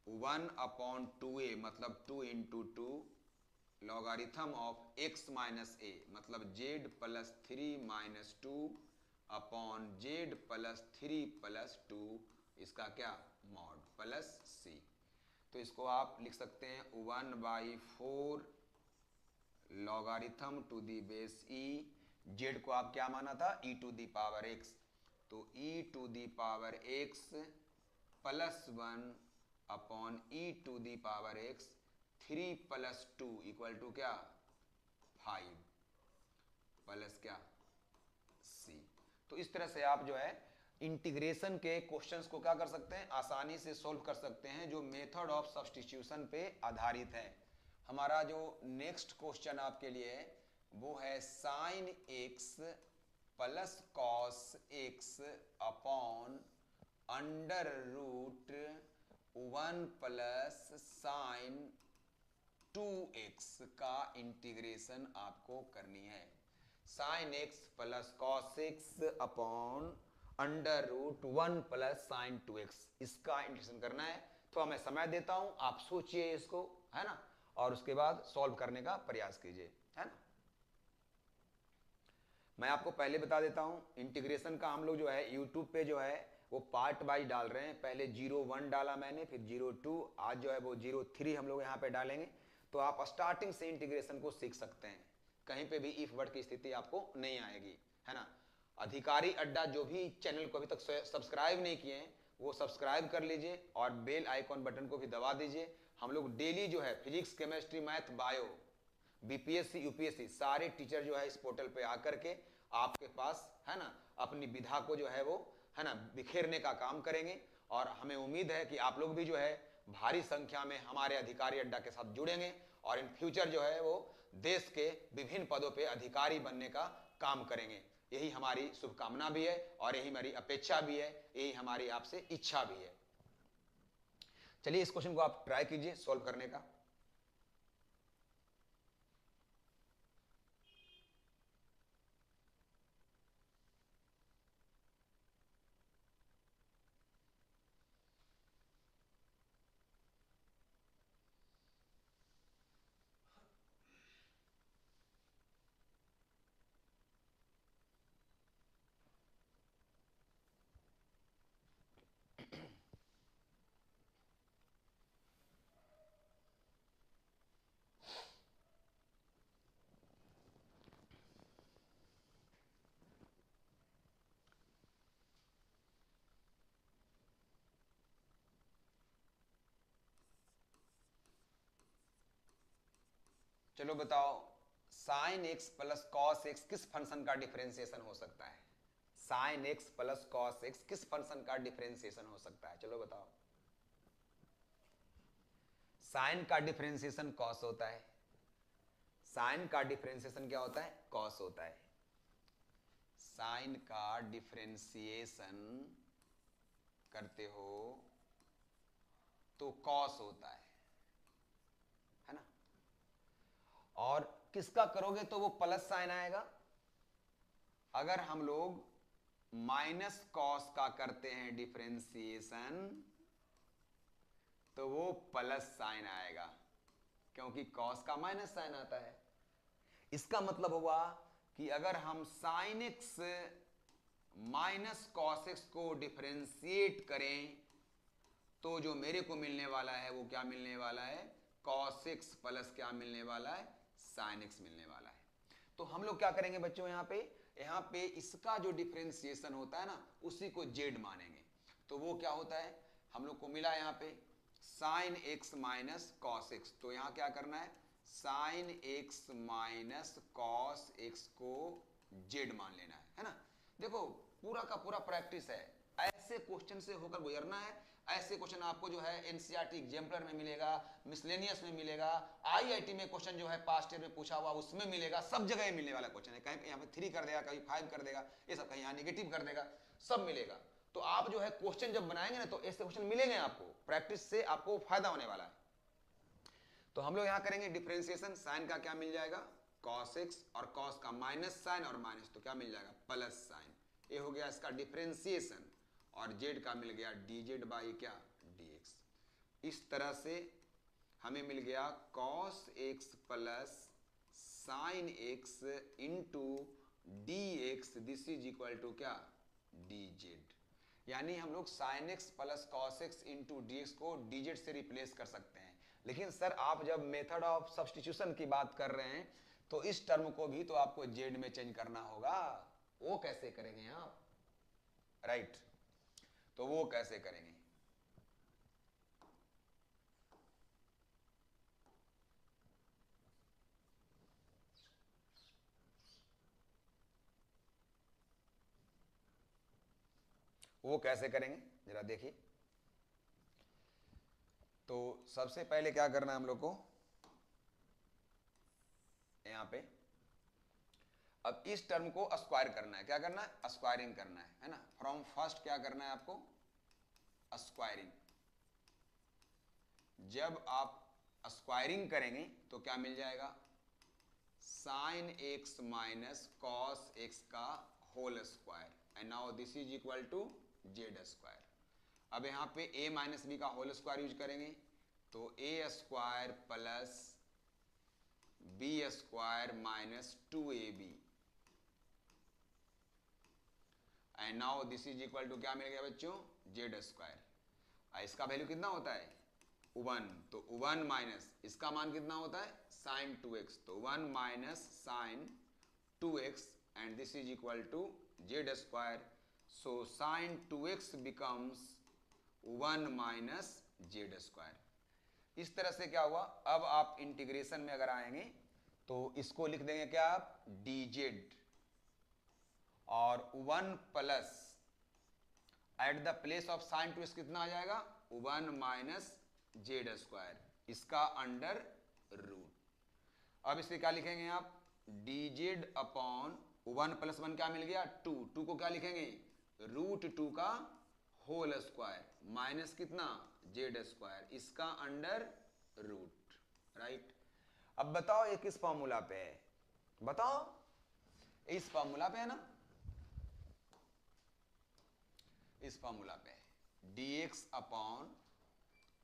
A: 1/2a मतलब 2 × 2 लॉगरिथम ऑफ x माइनस ए मतलब z plus 3 minus 2 upon z plus 3 plus 2, इसका क्या मॉड प्लस c। तो इसको आप लिख सकते हैं 1/4 logarithm to the base e, z को आप क्या माना था e to the power x, तो e to the power x plus 1 upon e to the power x 3 plus 2 equal to क्या 5 प्लस क्या c। तो इस तरह से आप जो है इंटीग्रेशन के क्वेश्चंस को क्या कर सकते हैं, आसानी से सोल्व कर सकते हैं, जो मेथड ऑफ सब्स्टिट्यूशन पे आधारित है। हमारा जो नेक्स्ट क्वेश्चन आपके लिए है वो है sine x plus cos x upon under root 1 plus sine 2x का इंटीग्रेशन आपको करनी है। Sine x plus cos x upon under root 1 plus sine 2x, इसका इंटीग्रेशन करना है। तो मैं समय देता हूं, आप सोचिए इसको, है ना, और उसके बाद सॉल्व करने का प्रयास कीजिए, है ना। मैं आपको पहले बता देता हूं, इंटीग्रेशन का हम लोग जो है यूट्यूब पे जो है वो पार्ट वाइज डाल रहे हैं। पहले 0-1 डाला मैंने, फिर 0-2, आज जो है वो 0-3 हम लोग यहाँ पे डालेंगे। तो आप स्टार्टिंग से इंटीग्रेशन को सीख सकते हैं, कहीं पे भी इफ वर्ड की स्थिति आपको नहीं आएगी, है ना। अधिकारी अड्डा जो भी चैनल को अभी तक सब्सक्राइब नहीं किए हैं वो सब्सक्राइब कर लीजिए और बेल आइकॉन बटन को भी दबा दीजिए। हम लोग डेली जो है physics, chemistry, math, bio, BPSC, UPSC सारे टीचर जो है इस पोर्टल पे आकर के आपके पास, है ना, अपनी विधा को जो है वो, है ना, बिखेरने का काम करेंगे। और हमें उम्मीद है कि आप लोग भी जो है भारी संख्या में हमारे अधिकारी अड्डा के साथ जुड़ेंगे और इन फ्यूचर जो है वो देश के विभिन्न पदों पे अधिकारी बनने का काम करेंगे। यही हमारी शुभकामना भी है और यही हमारी अपेक्षा भी है, यही हमारी आपसे इच्छा भी है। चलिए इस क्वेश्चन को आप ट्राई कीजिए सॉल्व करने का। चलो बताओ, sign x plus cos x किस फंक्शन का डिफरेंशिएशन हो सकता है। Sine x plus cos x किस फंक्शन का डिफरेंशिएशन हो सकता है, चलो बताओ। साइन का डिफरेंशिएशन कॉस होता है, साइन का डिफरेंशिएशन क्या होता है, कॉस होता है। साइन का डिफरेंशिएशन करते हो तो कॉस होता है ना। और किसका करोगे तो वो प्लस साइन आएगा। अगर हम लोग माइनस कॉस का करते हैं डिफरेंशिएशन तो वो प्लस साइन आएगा, क्योंकि कॉस का माइनस साइन आता है। इसका मतलब हुआ कि अगर हम sign x minus cos x को डिफरेंशिएट करें तो जो मेरे को मिलने वाला है वो क्या मिलने वाला है, कॉस एक्स प्लस क्या मिलने वाला है, साइन एक्स मिलने वाला है। तो हम लोग क्या करेंगे बच्चों, यहाँ पे इसका जो डिफरेंशिएशन होता है ना उसी को जेड मानेंगे। तो वो क्या होता है, हम लोग को मिला यहाँ पे sign x minus cos x, तो यहाँ क्या करना है, sine x minus cos x को जेड मान लेना है ना। देखो पूरा का पूरा प्रैक्टिस है, ऐसे क्वेश्चन से होकर गुजरना है। ऐसे क्वेश्चन आपको जो है एनसीईआरटी एग्जाम्पलर में मिलेगा, मिसलेनियस में मिलेगा, आईआईटी में क्वेश्चन जो है पास्ट ईयर में पूछा हुआ उसमें मिलेगा, सब जगह मिलने वाला क्वेश्चन है। कहीं यहाँ पे 3 कर देगा, कहीं 5 कर देगा, ये सब कहीं यहाँ नेगेटिव कर देगा, सब मिलेगा। तो आप जो है क्वेश्चन जब बनाएंगे ना तो ऐसे क्वेश्चन मिलेंगे आपको, प्रैक्टिस से आपको फायदा होने वाला है। तो हम लोग यहाँ करेंगे डिफरेंशिएशन, साइन का क्या मिल जाएगा, cos x, और cos का माइनस साइन और माइनस तो क्या मिल जाएगा, प्लस साइन। ये हो गया इसका डिफरेंशिएशन, और z का मिल गया dz बाई क्या, dx। इस तरह से हमें मिल गया cos x plus sine x into dx, this is equal to क्या, dz। यानी हम लोग sine x plus cos x into d x को dz से रिप्लेस कर सकते हैं। लेकिन सर आप जब मेथड ऑफ सब्स्टिट्यूशन की बात कर रहे हैं तो इस टर्म को भी तो आपको जेड में चेंज करना होगा, वो कैसे करेंगे आप, राइट। तो वो कैसे करेंगे, वो कैसे करेंगे जरा देखिए। तो सबसे पहले क्या करना है हम लोग को, यहां पे अब इस टर्म को स्क्वायर करना है। क्या करना है? स्क्वायरिंग करना है ना। फ्रॉम फर्स्ट क्या करना है आपको? स्क्वायरिंग। जब आप स्क्वायरिंग करेंगे तो क्या मिल जाएगा? Sine x minus cos x का whole square, and now this is equal to z square. अब यहां पे a माइनस बी का होल स्क्वायर यूज करेंगे तो a square plus b square minus 2ab, and now this is equal to क्या मिल गया बच्चों? Z square. इसका वैल्यू कितना होता है? 1, तो 1 माइनस इसका मान कितना होता है? साइन 2x, तो 1 minus sine 2x, and this is equal to z square. So sine 2x becomes 1 minus z square. इस तरह से क्या हुआ? अब आप इंटीग्रेशन में अगर आएंगे तो इसको लिख देंगे क्या आप? dz, और 1 plus at the place of sine 2x कितना आ जाएगा? 1 माइनस जेड स्क्वायर, इसका अंडर रूट। अब इसे क्या लिखेंगे आप? dz अपॉन 1 प्लस 1 क्या मिल गया? 2, 2 को क्या लिखेंगे? रूट 2 का होल स्क्वायर माइनस कितना? जेड स्क्वायर, इसका अंडर रूट। राइट। अब बताओ ये किस फॉर्मूला पे है? बताओ, इस फॉर्मूला पे है ना, इस फॉर्मूला पे है। dx upon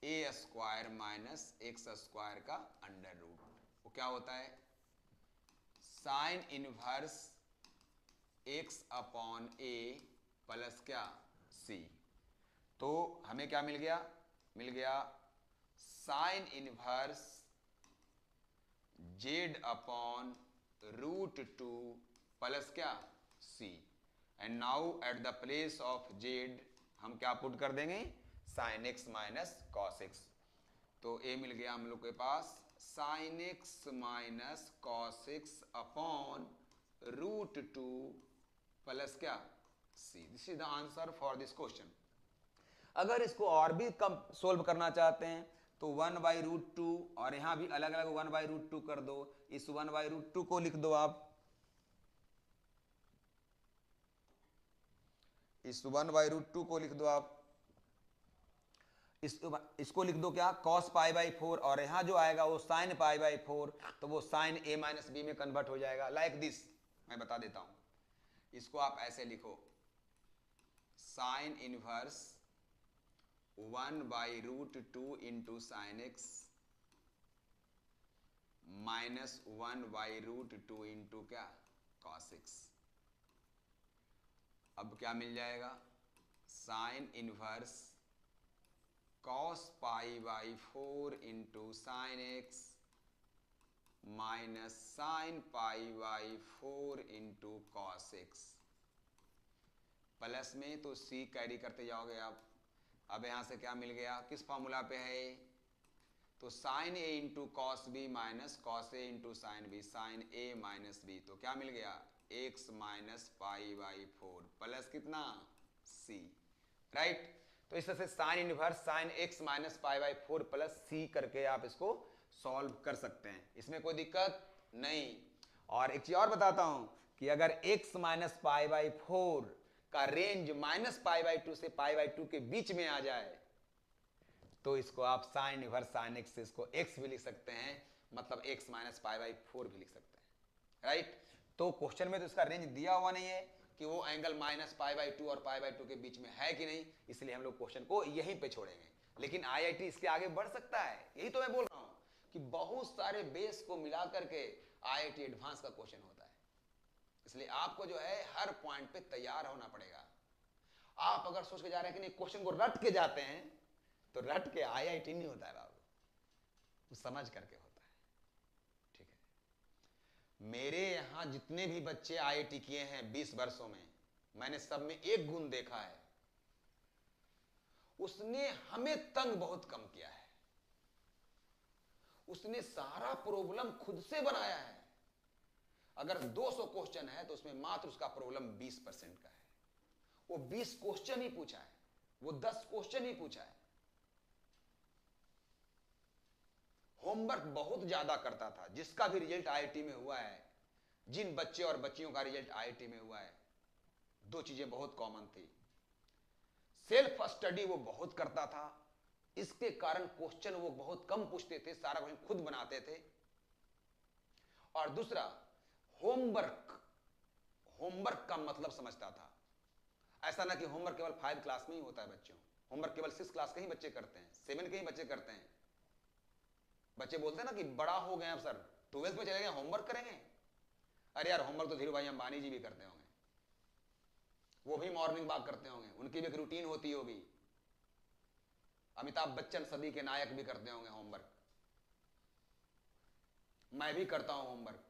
A: a square minus x square का अंडर रूट। वो क्या होता है? Sign inverse x upon a plus क्या? सी। तो हमें क्या मिल गया? मिल गया sine inverse Z upon root 2 plus क्या? सी। And now at the place of Z हम क्या पुट कर देंगे? Sign x minus cos x. तो ए मिल गया हम लोग के पास sign x minus cos x upon root 2 plus क्या? C. This is the answer for this question. अगर इसको और भी कम सोल्व करना चाहते हैं तो 1 बाई रूट 2, और यहां भी अलग अलग 1 बाई रूट 2 कर दो। इस 1 बाई रूट 2 को लिख दो आप, इस 1 बाई रूट 2 को लिख दो आप, इसको लिख दो क्या? कॉस पाई बाई 4, और यहां जो आएगा वो साइन पाई बाई 4, तो वो साइन a माइनस बी में कन्वर्ट हो जाएगा। लाइक दिस, मैं बता देता हूं। इसको आप ऐसे लिखो, sine inverse 1 by root 2 into sine x minus 1 by root 2 into क्या? Cos x. अब क्या मिल जाएगा? Sine inverse cos pi by 4 into sine x minus sine pi by 4 into cos x, plus में तो सी कैरी करते जाओगे आप। अब यहां से क्या मिल गया? किस फॉर्मूला पे है? तो sine a into cos b minus cos a into sine b, sine a minus b, तो क्या मिल गया? X minus pi by 4 plus कितना? सी। राइट। तो इस तरह से sine inverse sine x minus pi by 4 plus c करके आप इसको सॉल्व कर सकते हैं, इसमें कोई दिक्कत नहीं। और एक चीज और बताता हूं कि अगर x माइनस पाई बाई 4 का रेंज माइनस पाई बाई 2 से पाई बाई 2 के बीच में आ जाए तो इसको आप साइन इनवर्स साइन एक्स से इसको x भी लिख सकते हैं, मतलब x माइनस पाई बाई 4 भी लिख सकते हैं। राइट। तो क्वेश्चन में तो इसका रेंज दिया हुआ नहीं है कि वो एंगल माइनस पाई बाई 2 और पाई बाई 2 के बीच में है कि नहीं, इसलिए हम लोग क्वेश्चन को यहीं पे छोड़ेंगे। लेकिन आईआईटी इसके आगे बढ़ सकता है, यही तो मैं बोल रहा हूं कि बहुत सारे बेस को मिला करके आईआईटी एडवांस का क्वेश्चन होता है। इसलिए आपको जो है हर पॉइंट पे तैयार होना पड़ेगा। आप अगर सोच के जा रहे हैं कि नहीं क्वेश्चन को रट के जाते हैं तो रट के आईआईटी नहीं होता है बाबू, वो समझ करके होता है। ठीक है। मेरे यहां जितने भी बच्चे आईआईटी किए हैं 20 वर्षों में, मैंने सब में एक गुण देखा है, उसने हमें तंग बहुत कम किया है। उसने सारा प्रॉब्लम खुद से बनाया है। अगर 200 क्वेश्चन है तो उसमें मात्र उसका प्रॉब्लम 20% का है। वो 20 क्वेश्चन ही पूछा है, वो 10 क्वेश्चन ही पूछा है। होमवर्क बहुत ज्यादा करता था। जिसका भी रिजल्ट आईआईटी में हुआ है, जिन बच्चे और बच्चियों का रिजल्ट आईआईटी में हुआ है, दो चीजें बहुत कॉमन थी। सेल्फ स्टडी वो बहुत करता था, इसके कारण क्वेश्चन वो बहुत कम पूछते थे, सारा क्वेश्चन खुद बनाते थे। और दूसरा, होमवर्क, होमवर्क का मतलब समझता था। ऐसा ना कि होमवर्क केवल 5 क्लास में ही होता है बच्चों, होमवर्क केवल 6 क्लास के ही बच्चे करते हैं, 7 के ही बच्चे करते हैं। बच्चे बोलते हैं ना कि बड़ा हो गए अब सर, 12th में चले गए, होमवर्क करेंगे। अरे यार, होमवर्क तो धीरू भाई अंबानी जी भी करते होंगे, वो भी मॉर्निंग वॉक करते होंगे, उनकी भी एक रूटीन होती होगी। अमिताभ बच्चन सदी के नायक भी करते होंगे होमवर्क। मैं भी करता हूं होमवर्क,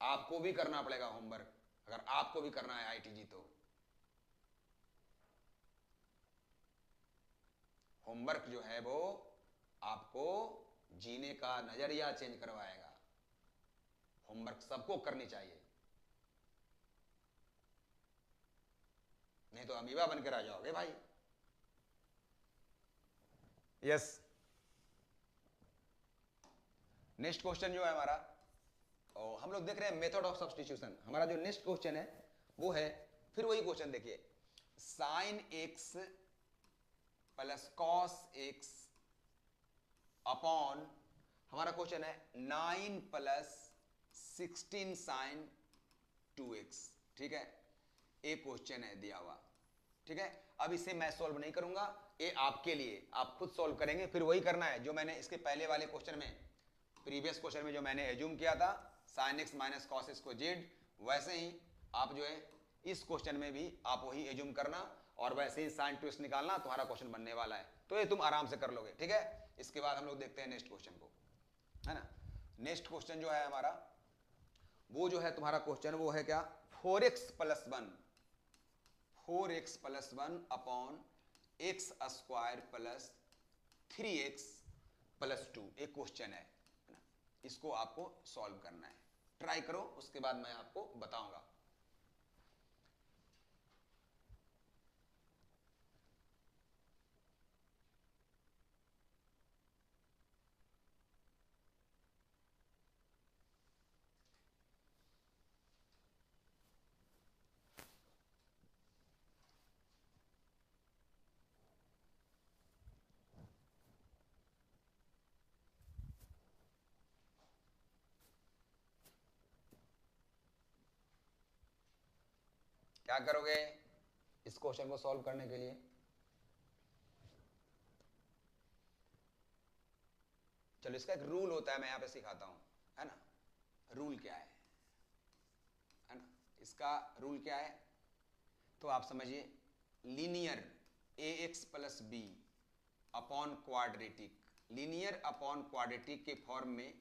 A: आपको भी करना पड़ेगा होमवर्क, अगर आपको भी करना है आईटीजी तो। होमवर्क जो है वो आपको जीने का नजरिया चेंज करवाएगा। होमवर्क सबको करनी चाहिए, नहीं तो अमीबा बनकर आ जाओगे भाई। यस, नेक्स्ट क्वेश्चन जो है हमारा, और हम लोग देख रहे हैं मेथड ऑफ सब्स्टिट्यूशन। हमारा जो नेक्स्ट क्वेश्चन है वो है फिर वही क्वेश्चन, देखिए sign x plus cos x upon, हमारा क्वेश्चन है 9 प्लस 16 साइन 2x। ठीक है, एक क्वेश्चन है दिया हुआ। ठीक है, अब इसे मैं सॉल्व नहीं करूंगा, ये आपके लिए, आप खुद सॉल्व करेंगे। फिर वही करना है जो मैंने इसके पहले वाले क्वेश्चन में, प्रीवियस क्वेश्चन में जो मैंने एज्यूम किया था sign x minus cos x को जेड, वैसे ही आप जो है इस क्वेश्चन में भी आप वही एज्यूम करना और वैसे ही साइन 2x निकालना, तुम्हारा क्वेश्चन बनने वाला है। तो ये तुम आराम से कर लोगे। ठीक है, इसके बाद हम लोग देखते हैं नेक्स्ट क्वेश्चन को, है ना। नेक्स्ट क्वेश्चन जो है हमारा, वो जो है तुम्हारा क्वेश्चन वो है क्या, 4x plus 1, 4x plus 1 upon x square plus 3x plus 2, एक क्वेश्चन है ना। इसको आपको सॉल्व करना है, ट्राई करो, उसके बाद मैं आपको बताऊंगा। क्या करोगे इस क्वेश्चन को सॉल्व करने के लिए? चलो, इसका एक रूल होता है, मैं यहां पे सिखाता हूं, है ना। रूल क्या है ना, इसका रूल क्या है तो आप समझिए, linear a x plus b upon quadratic, linear upon quadratic के फॉर्म में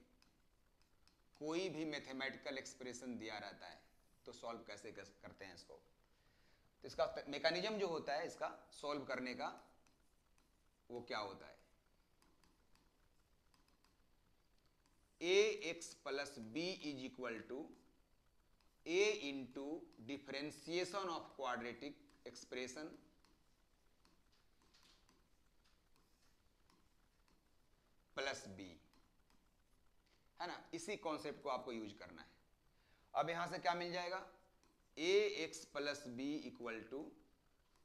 A: कोई भी मैथमेटिकल एक्सप्रेशन दिया रहता है तो सॉल्व कैसे करते हैं इसको। तो इसका मैकेनिज्म जो होता है इसका सॉल्व करने का, वो क्या होता है, a x plus b is equal to a into differentiation of quadratic expression plus b, है ना। इसी कॉन्सेप्ट को आपको यूज करना है। अब यहां से क्या मिल जाएगा, a x plus b equal to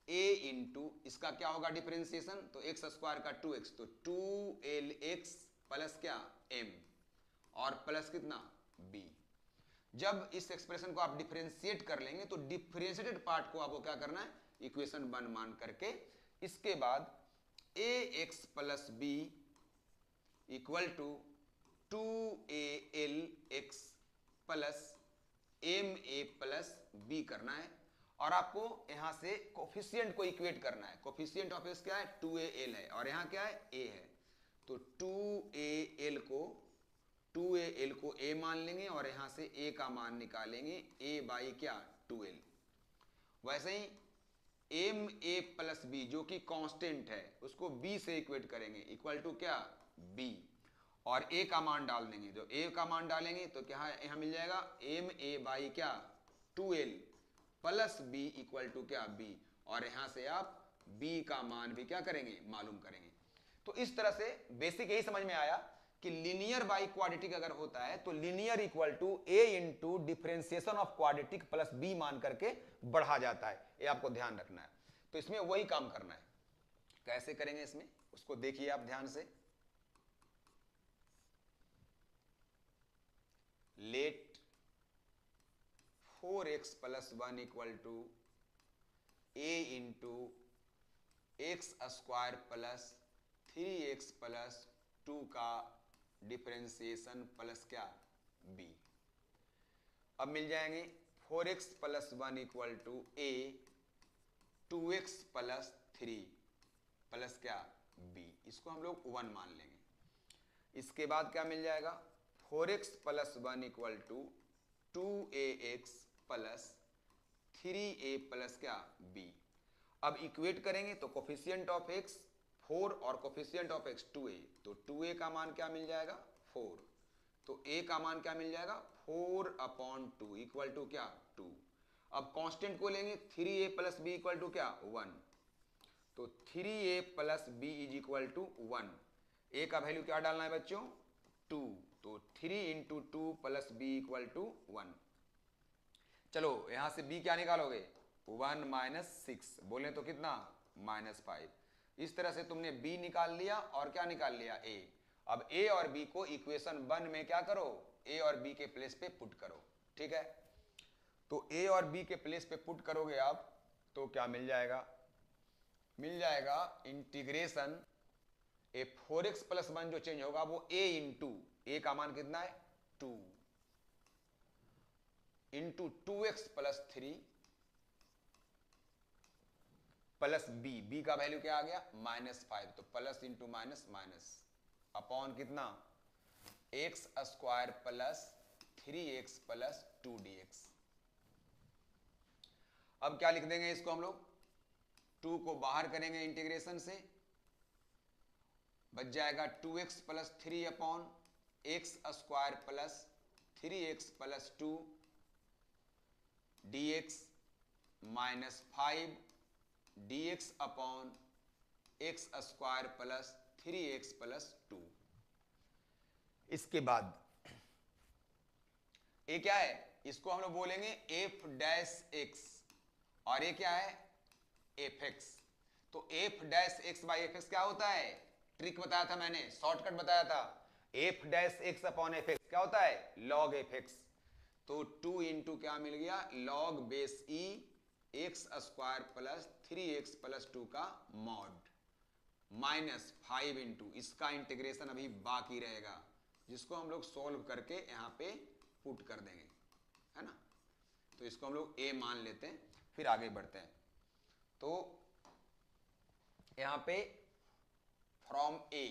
A: a into, इसका क्या होगा डिफरेंशिएशन, तो एक्स स्क्वायर का 2x, तो 2lx प्लस क्या m, और प्लस कितना b। जब इस एक्सप्रेशन को आप डिफरेंशिएट कर लेंगे तो डिफरेंशिएटेड पार्ट को आपको क्या करना है, इक्वेशन 1 मान करके, इसके बाद a x plus b equal to 2alx plus ma plus b करना है। और आपको यहां से कोफिशिएंट को इक्वेट करना है। कोफिशिएंट ऑफ एक्स क्या है, 2al है, और यहां क्या है, a है। तो 2al को a मान लेंगे और यहां से a का मान निकालेंगे, a बाई क्या 2l। वैसे ही ma प्लस बी जो कि कांस्टेंट है उसको b से इक्वेट करेंगे, इक्वल टू क्या b, और a का मान डाल देंगे। जो a का मान डालेंगे तो क्या यहां मिल जाएगा ma बाई क्या 2l प्लस b इक्वल टू क्या b, और यहां से आप b का मान भी क्या करेंगे, मालूम करेंगे। तो इस तरह से बेसिक यही समझ में आया कि लीनियर बाई क्वाड्रेटिक अगर होता है तो linear equal to a into differentiation of quadratic plus b मान करके बढ़ा जाता है, ये आपको ध्यान रखना है। तो इसमें वही काम करना है। कैसे करेंगे इसमें, उसको देखिए आप ध्यान से। Let 4x plus 1 equal to a into x square plus 3x plus 2 का डिफरेंशिएशन प्लस क्या b। अब मिल जाएंगे 4x plus 1 equal to a 2x plus 3 plus क्या b, इसको हम लोग 1 मान लेंगे। इसके बाद क्या मिल जाएगा 4x plus 1 equal to 2ax plus 3a plus क्या b। अब इक्वेट करेंगे तो कोफिशिएंट ऑफ x 4 और कोफिशिएंट ऑफ x 2a, तो 2a का मान क्या मिल जाएगा 4, तो a का मान क्या मिल जाएगा 4/2 इक्वल टू क्या 2। अब कांस्टेंट को लेंगे 3a plus b equal to क्या 1, तो 3a plus b is equal to 1। a का वैल्यू क्या डालना है बच्चों 2, तो 3 into 2 plus b equal to 1। चलो यहां से b क्या निकालोगे 1 माइनस 6, बोले तो कितना -5। इस तरह से तुमने b निकाल लिया और क्या निकाल लिया a। अब a और b को इक्वेशन 1 में क्या करो, a और b के प्लेस पे पुट करो, ठीक है। तो a और b के प्लेस पे पुट करोगे आप तो क्या मिल जाएगा, मिल जाएगा इंटीग्रेशन ए 4x प्लस 1 जो चेंज होगा वो a इंटू a का मान कितना है 2 into 2x plus 3 plus b का वैल्यू क्या आ गया -5, तो plus into minus minus upon कितना x square plus 3x plus 2dx। अब क्या लिख देंगे इसको हम लोग, 2 को बाहर करेंगे इंटीग्रेशन से, बच जाएगा 2x plus 3 upon x square plus 3x plus 2 dx minus 5 dx अपॉन x square plus 3x plus 2। इसके बाद ये क्या है, इसको हम लोग बोलेंगे f डैश x और ये क्या है fx। तो f dash x by fx क्या होता है, ट्रिक बताया था मैंने, शॉर्टकट बताया था, f dash x upon fx क्या होता है log fx। तो 2 इंटू क्या मिल गया log base e x square plus 3x plus 2 का मॉड माइनस 5 इंटू, इसका इंटीग्रेशन अभी बाकी रहेगा जिसको हम लोग सोल्व करके यहाँ पे पुट कर देंगे, है ना। तो इसको हम लोग a मान लेते हैं, फिर आगे बढ़ते हैं। तो यहाँ पे फ्रॉम a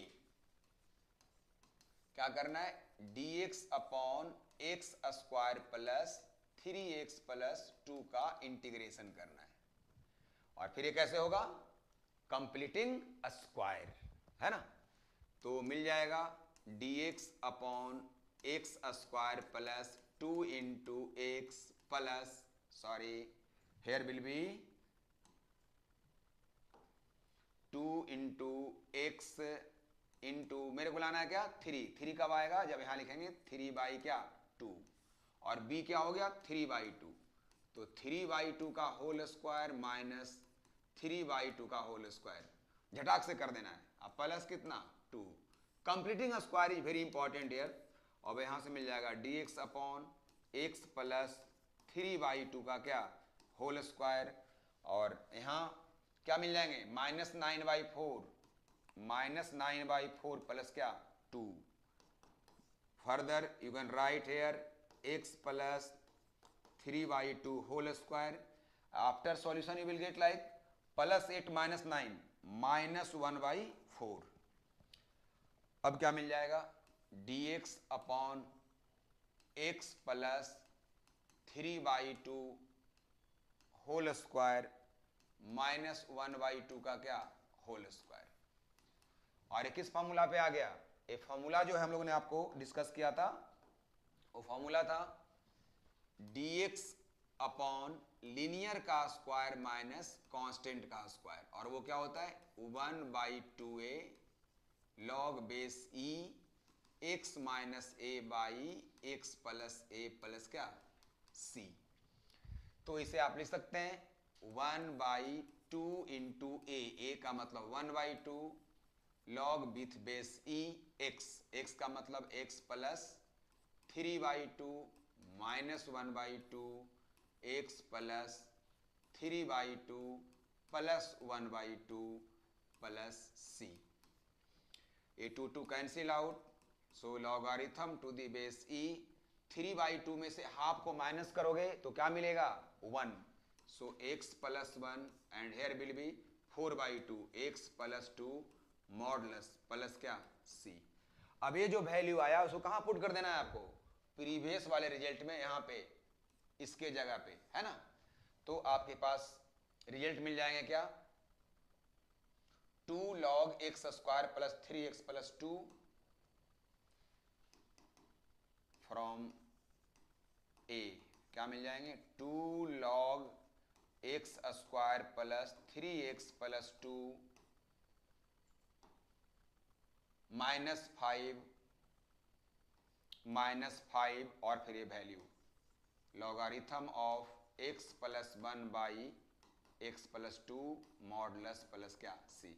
A: क्या करना है dx upon x square plus 3x plus 2 का इंटीग्रेशन करना है, और फिर ये कैसे होगा कंप्लीटिंग स्क्वायर, है ना। तो मिल जाएगा dx upon x square plus 2 into x plus, sorry here will be 2 into x into, मेरे को लाना है क्या 3 कब आएगा जब यहां लिखेंगे 3 बाई क्या 2, और b क्या हो गया 3/2, तो 3/2 का होल स्क्वायर माइनस 3/2 का होल स्क्वायर, झटाक से कर देना है। अब प्लस कितना 2, completing square is very important here. अब यहां से मिल जाएगा dx अपॉन एक्स प्लस 3/2 का क्या होल स्क्वायर, और यहां क्या मिल जाएंगे -9/4 प्लस क्या 2। Further you can write here x plus 3/2 whole square. After solution you will get like +8 - 9 -1/4। अब क्या मिल जाएगा dx अपॉन x प्लस 3/2 होल स्क्वायर -1/2 का क्या होल स्क्वायर। और ये किस फॉर्मूला पे आ गया, ये फॉर्मूला जो है हम लोगों ने आपको डिस्कस किया था, वो फॉर्मूला था dx अपॉन लीनियर का स्क्वायर माइनस कांस्टेंट का स्क्वायर, और वो क्या होता है 1/2a log base e x minus a by x plus A plus क्या सी। तो इसे आप लिख सकते हैं 1/2 इंटू ए का मतलब 1/2 log with base e x का मतलब x plus 3/2 minus 1/2 x plus 3/2 plus 1/2 plus c. A 2 cancel out, so logarithm to the base e 3/2 में से हाफ को माइनस करोगे तो क्या मिलेगा 1, so x plus 1 and here will be 4/2 x plus 2 modulus plus क्या c। अब ये जो वैल्यू आया उसको कहां पुट कर देना है आपको, प्रीवियस वाले रिजल्ट में, यहां पे इसके जगह पे, है ना। तो आपके पास रिजल्ट मिल जाएंगे क्या 2 log x square plus 3x plus 2 from a, क्या मिल जाएंगे 2 log x square plus 3x plus 2 -5 और फिर ये value logarithm of x plus 1 by x plus 2 modulus plus क्या c।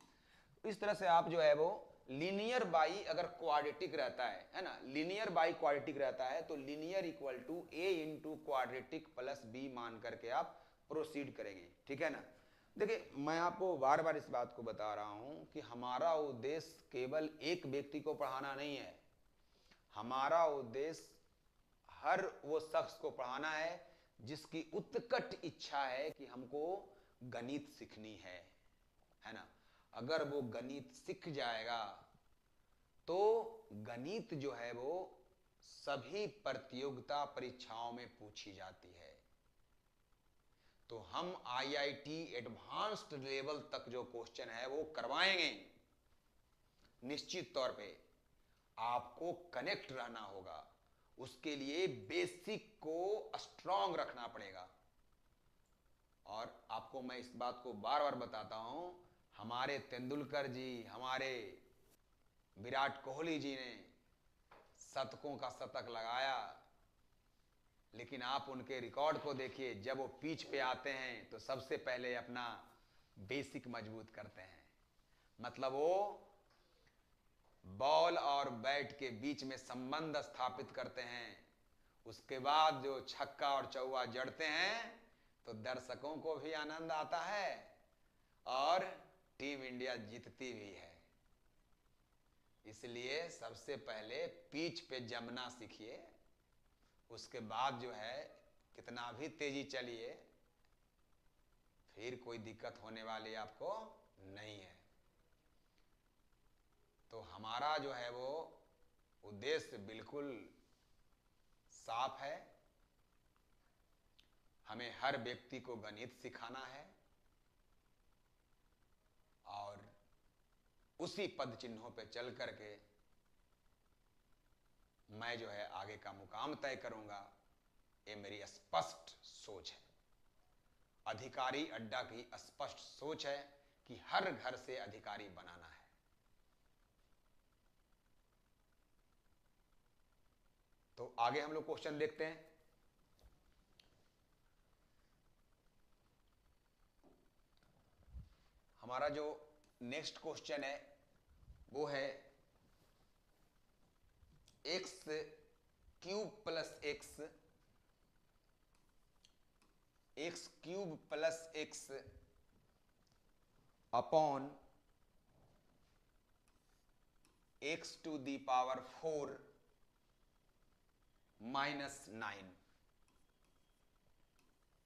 A: इस तरह से आप जो है वो लीनियर बाई अगर क्वाड्रेटिक रहता है ना, लीनियर बाई क्वाड्रेटिक रहता है तो linear equal to a into quadratic plus b मान करके आप प्रोसीड करेंगे, ठीक है ना। देखिए मैं आपको बार बार इस बात को बता रहा हूं कि हमारा उद्देश्य केवल एक व्यक्ति को पढ़ाना नहीं है, हमारा उद्देश्य हर वो शख्स को पढ़ाना है जिसकी उत्कट इच्छा है कि हमको गणित सीखनी है ना। अगर वो गणित सीख जाएगा तो गणित जो है वो सभी प्रतियोगिता परीक्षाओं में पूछी जाती है। तो हम आईआईटी एडवांस्ड लेवल तक जो क्वेश्चन है वो करवाएंगे निश्चित तौर पे। आपको कनेक्ट रहना होगा, उसके लिए बेसिक को स्ट्रांग रखना पड़ेगा। और आपको मैं इस बात को बार बार बताता हूं, हमारे तेंदुलकर जी, हमारे विराट कोहली जी ने शतकों का शतक लगाया, लेकिन आप उनके रिकॉर्ड को देखिए, जब वो पिच पे आते हैं तो सबसे पहले अपना बेसिक मजबूत करते हैं। मतलब वो बॉल और बैट के बीच में संबंध स्थापित करते हैं, उसके बाद जो छक्का और चौका जड़ते हैं तो दर्शकों को भी आनंद आता है और टीम इंडिया जीतती भी है। इसलिए सबसे पहले पिच पे जमना सीखिए, उसके बाद जो है कितना भी तेजी चलिए, फिर कोई दिक्कत होने वाली आपको नहीं है। तो हमारा जो है वो उद्देश्य बिल्कुल साफ है, हमें हर व्यक्ति को गणित सिखाना है और उसी पद चिन्हों पे चल करके मैं जो है आगे का मुकाम तय करूंगा। ये मेरी स्पष्ट सोच है, अधिकारी अड्डा की स्पष्ट सोच है कि हर घर से अधिकारी बनाना है। तो आगे हम लोग क्वेश्चन देखते हैं। हमारा जो नेक्स्ट क्वेश्चन है वो है x cube plus x, x cube plus x upon x to the power 4 minus 9।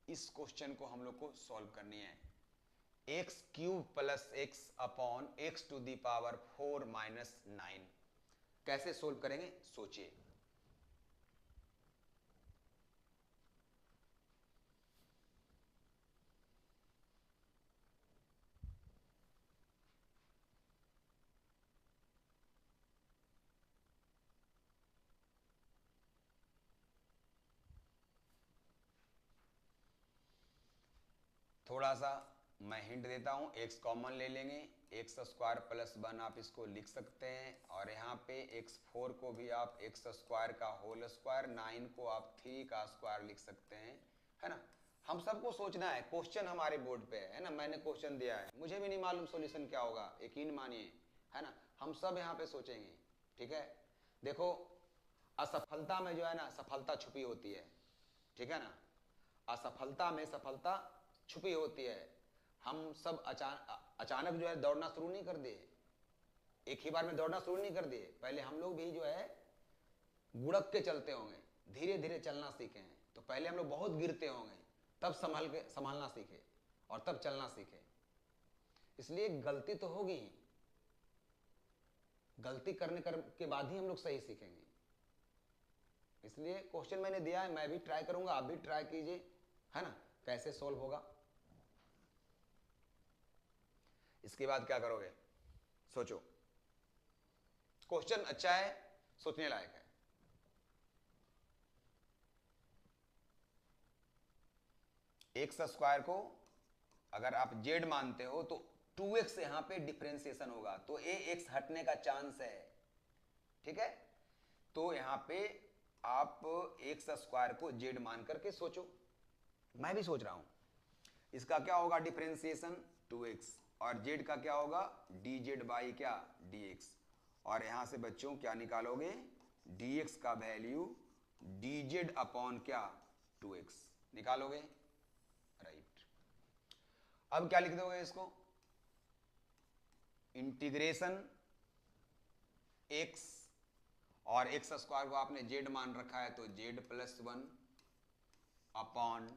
A: इस क्वेश्चन को हम लोग को सॉल्व करनी है। X cube plus x upon x to the power 4 minus 9 कैसे सोल्व करेंगे सोचिए। थोड़ा सा मैं हिंट देता हूँ, x कॉमन ले लेंगे, एक्स स्क्वायर प्लस 1 आप इसको लिख सकते हैं, और यहाँ पे x4 को भी आप एक्स स्क्वायर का होल स्क्वायर, 9 को आप 3 का स्क्वायर लिख सकते हैं, है ना। हम सबको सोचना है, क्वेश्चन हमारे बोर्ड पे है ना, मैंने क्वेश्चन दिया है, मुझे भी नहीं मालूम सॉल्यूशन क्या होगा, यकीन मानिए, है ना। हम सब यहाँ पे सोचेंगे, ठीक है। देखो असफलता में जो है ना सफलता छुपी होती है, ठीक है ना। असफलता में सफलता छुपी होती है। हम सब अचानक जो है दौड़ना शुरू नहीं कर दिए, एक ही बार में दौड़ना शुरू नहीं कर दिए, पहले हम लोग भी जो है गुड़क के चलते होंगे, धीरे धीरे चलना सीखे हैं। तो पहले हम लोग बहुत गिरते होंगे, तब संभालना सीखे और तब चलना सीखे। इसलिए गलती तो होगी, गलती करने के बाद ही हम लोग सही सीखेंगे। इसलिए क्वेश्चन मैंने दिया है, मैं भी ट्राई करूंगा, आप भी ट्राई कीजिए, है ना, कैसे सोल्व होगा। इसके बाद क्या करोगे, सोचो। क्वेश्चन अच्छा है, सोचने लायक है। एक्स स्क्वायर को अगर आप जेड मानते हो तो 2x यहां पे डिफरेंशिएशन होगा, तो ए एक्स हटने का चांस है, ठीक है। तो यहां पे आप एक्स स्क्वायर को जेड मान करके सोचो, मैं भी सोच रहा हूं। इसका क्या होगा डिफरेंशिएशन 2x, और जेड का क्या होगा डी जेड बाई क्या dx, और यहां से बच्चों क्या निकालोगे, dx का वैल्यू डी जेड अपॉन क्या 2x निकालोगे, राइट। अब क्या लिख दोगे इसको, इंटीग्रेशन x, और एक्स स्क्वायर को आपने जेड मान रखा है तो Z plus 1 upon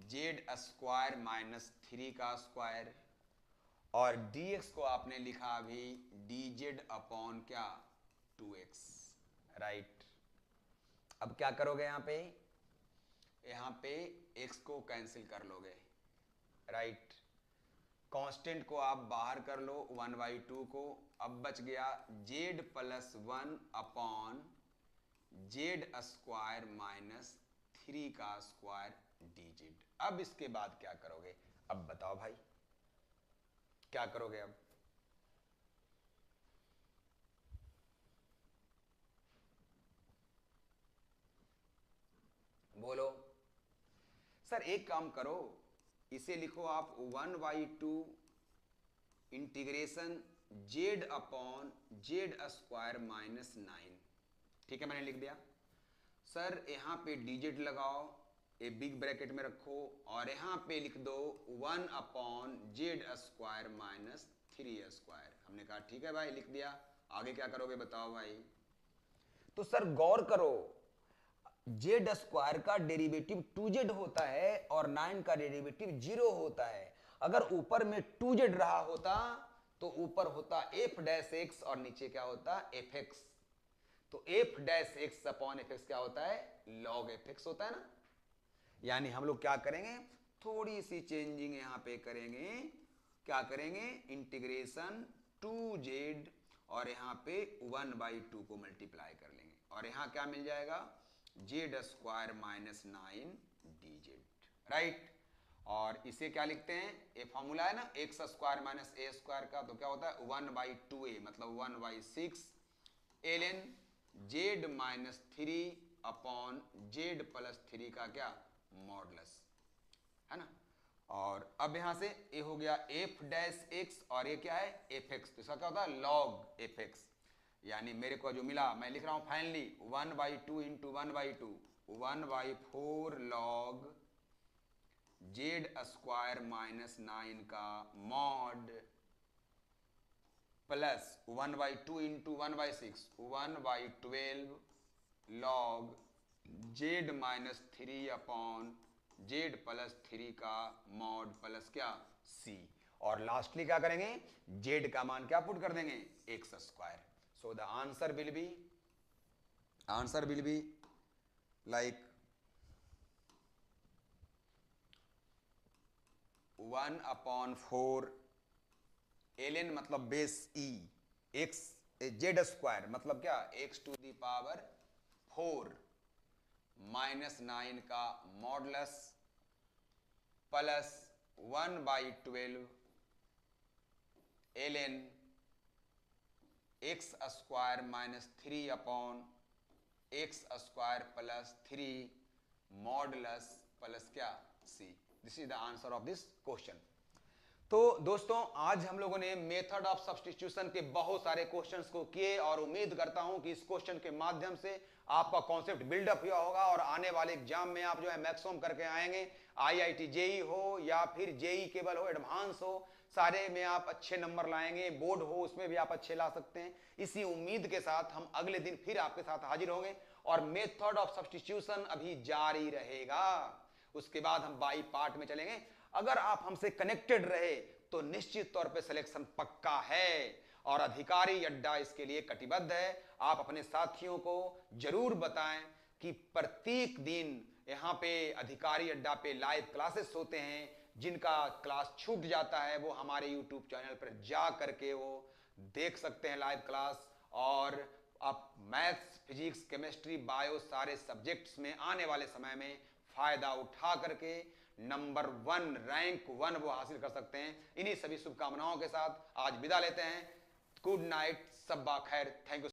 A: Z square minus 3 का स्क्वायर, और dx को आपने लिखा अभी डी जेड अपॉन क्या 2x, राइट। अब क्या करोगे यहाँ पे x को कैंसिल कर लोगे, राइट। कांस्टेंट को आप बाहर कर लो 1/2 को, अब बच गया z plus 1 upon Z square minus 3 का स्क्वायर डी जेड। अब इसके बाद क्या करोगे, अब बताओ भाई क्या करोगे अब, बोलो। सर एक काम करो, इसे लिखो आप 1/2 integration Z upon Z square minus 9, ठीक है, मैंने लिख दिया। सर यहाँ पे डीजेड लगाओ, ए बिग ब्रैकेट में रखो, और यहाँ पे लिख दो 1 upon Z square minus 3 square. हमने कहा ठीक है भाई, लिख दिया। आगे क्या करोगे बताओ भाई। तो सर गौर करो, जेड स्क्वायर का डेरिवेटिव 2z होता है और 9 का डेरिवेटिव 0 होता है। अगर ऊपर में 2z रहा होता तो ऊपर होता f डैश x और नीचे क्या होता fx। तो f dash x upon fx क्या होता है, log fx होता है ना। यानी हम लोग क्या करेंगे, थोड़ी सी चेंजिंग यहां पे करेंगे, क्या करेंगे, इंटीग्रेशन 2z और यहां पे 1/2 को मल्टीप्लाई कर लेंगे, और यहां क्या मिल जाएगा Z square minus 9 D Z, right. और इसे क्या लिखते हैं, ये फॉर्मूला है ना x square minus a square का, तो क्या होता है 1/2a मतलब 1/6 ln Z minus 3 upon z plus 3 का क्या मॉडुलस, है ना। और अब यहां से ये हो गया एफ डैश एक्स, और ये क्या है एफ एक्स, तो इसका क्या होता है लॉग एफ एक्स। यानी मेरे को जो मिला मैं लिख रहा हूं finally 1/2 into 1/2 1/4 log Z square minus 9 का mod plus 1/2 into 1/6 1/12 log Z minus 3 upon z plus 3 का मॉड प्लस क्या सी, और लास्टली क्या करेंगे जेड का मान क्या पुट कर देंगे x square. So the answer will be like 1/4 ln मतलब base e x z square मतलब क्या x to the power 4 minus 9 का modulus plus 1/12 ln x square minus 3/x square plus 3 modulus plus क्या c। This is the answer of this question. तो दोस्तों आज हम लोगों ने मेथड ऑफ सब्स्टिट्यूशन के बहुत सारे क्वेश्चंस को किए और उम्मीद करता हूं कि इस क्वेश्चन के माध्यम से आपका कॉन्सेप्ट बिल्डअप हुआ होगा और आने वाले एग्जाम में आप जो है मैक्सिमम करके आएंगे। आईआईटी जेई हो या फिर जेई केवल हो, एडवांस हो, सारे में आप अच्छे नंबर लाएंगे। बोर्ड हो उसमें भी आप अच्छे ला सकते हैं। इसी उम्मीद के साथ हम अगले दिन फिर आपके साथ हाजिर होंगे और मेथड ऑफ सब्स्टिट्यूशन अभी जारी रहेगा। उसके बाद हम बाई पार्ट में चलेंगे। अगर आप हमसे कनेक्टेड रहे तो निश्चित तौर पे सिलेक्शन पक्का है और अधिकारी अड्डा इसके लिए कटिबद्ध है। आप अपने साथियों को जरूर बताएं कि प्रत्येक दिन यहाँ पे अधिकारी अड्डा पे लाइव क्लासेस होते हैं। जिनका क्लास छूट जाता है वो हमारे यूट्यूब चैनल पर जा करके वो देख सकते हैं लाइव क्लास। और आप मैथ्स, फिजिक्स, केमिस्ट्री, बायो सारे सब्जेक्ट्स में आने वाले समय में फायदा उठा करके नंबर 1 रैंक 1 वो हासिल कर सकते हैं। इन्हीं सभी शुभकामनाओं के साथ आज विदा लेते हैं। गुड नाइट, सब्बा खैर, थैंक यू।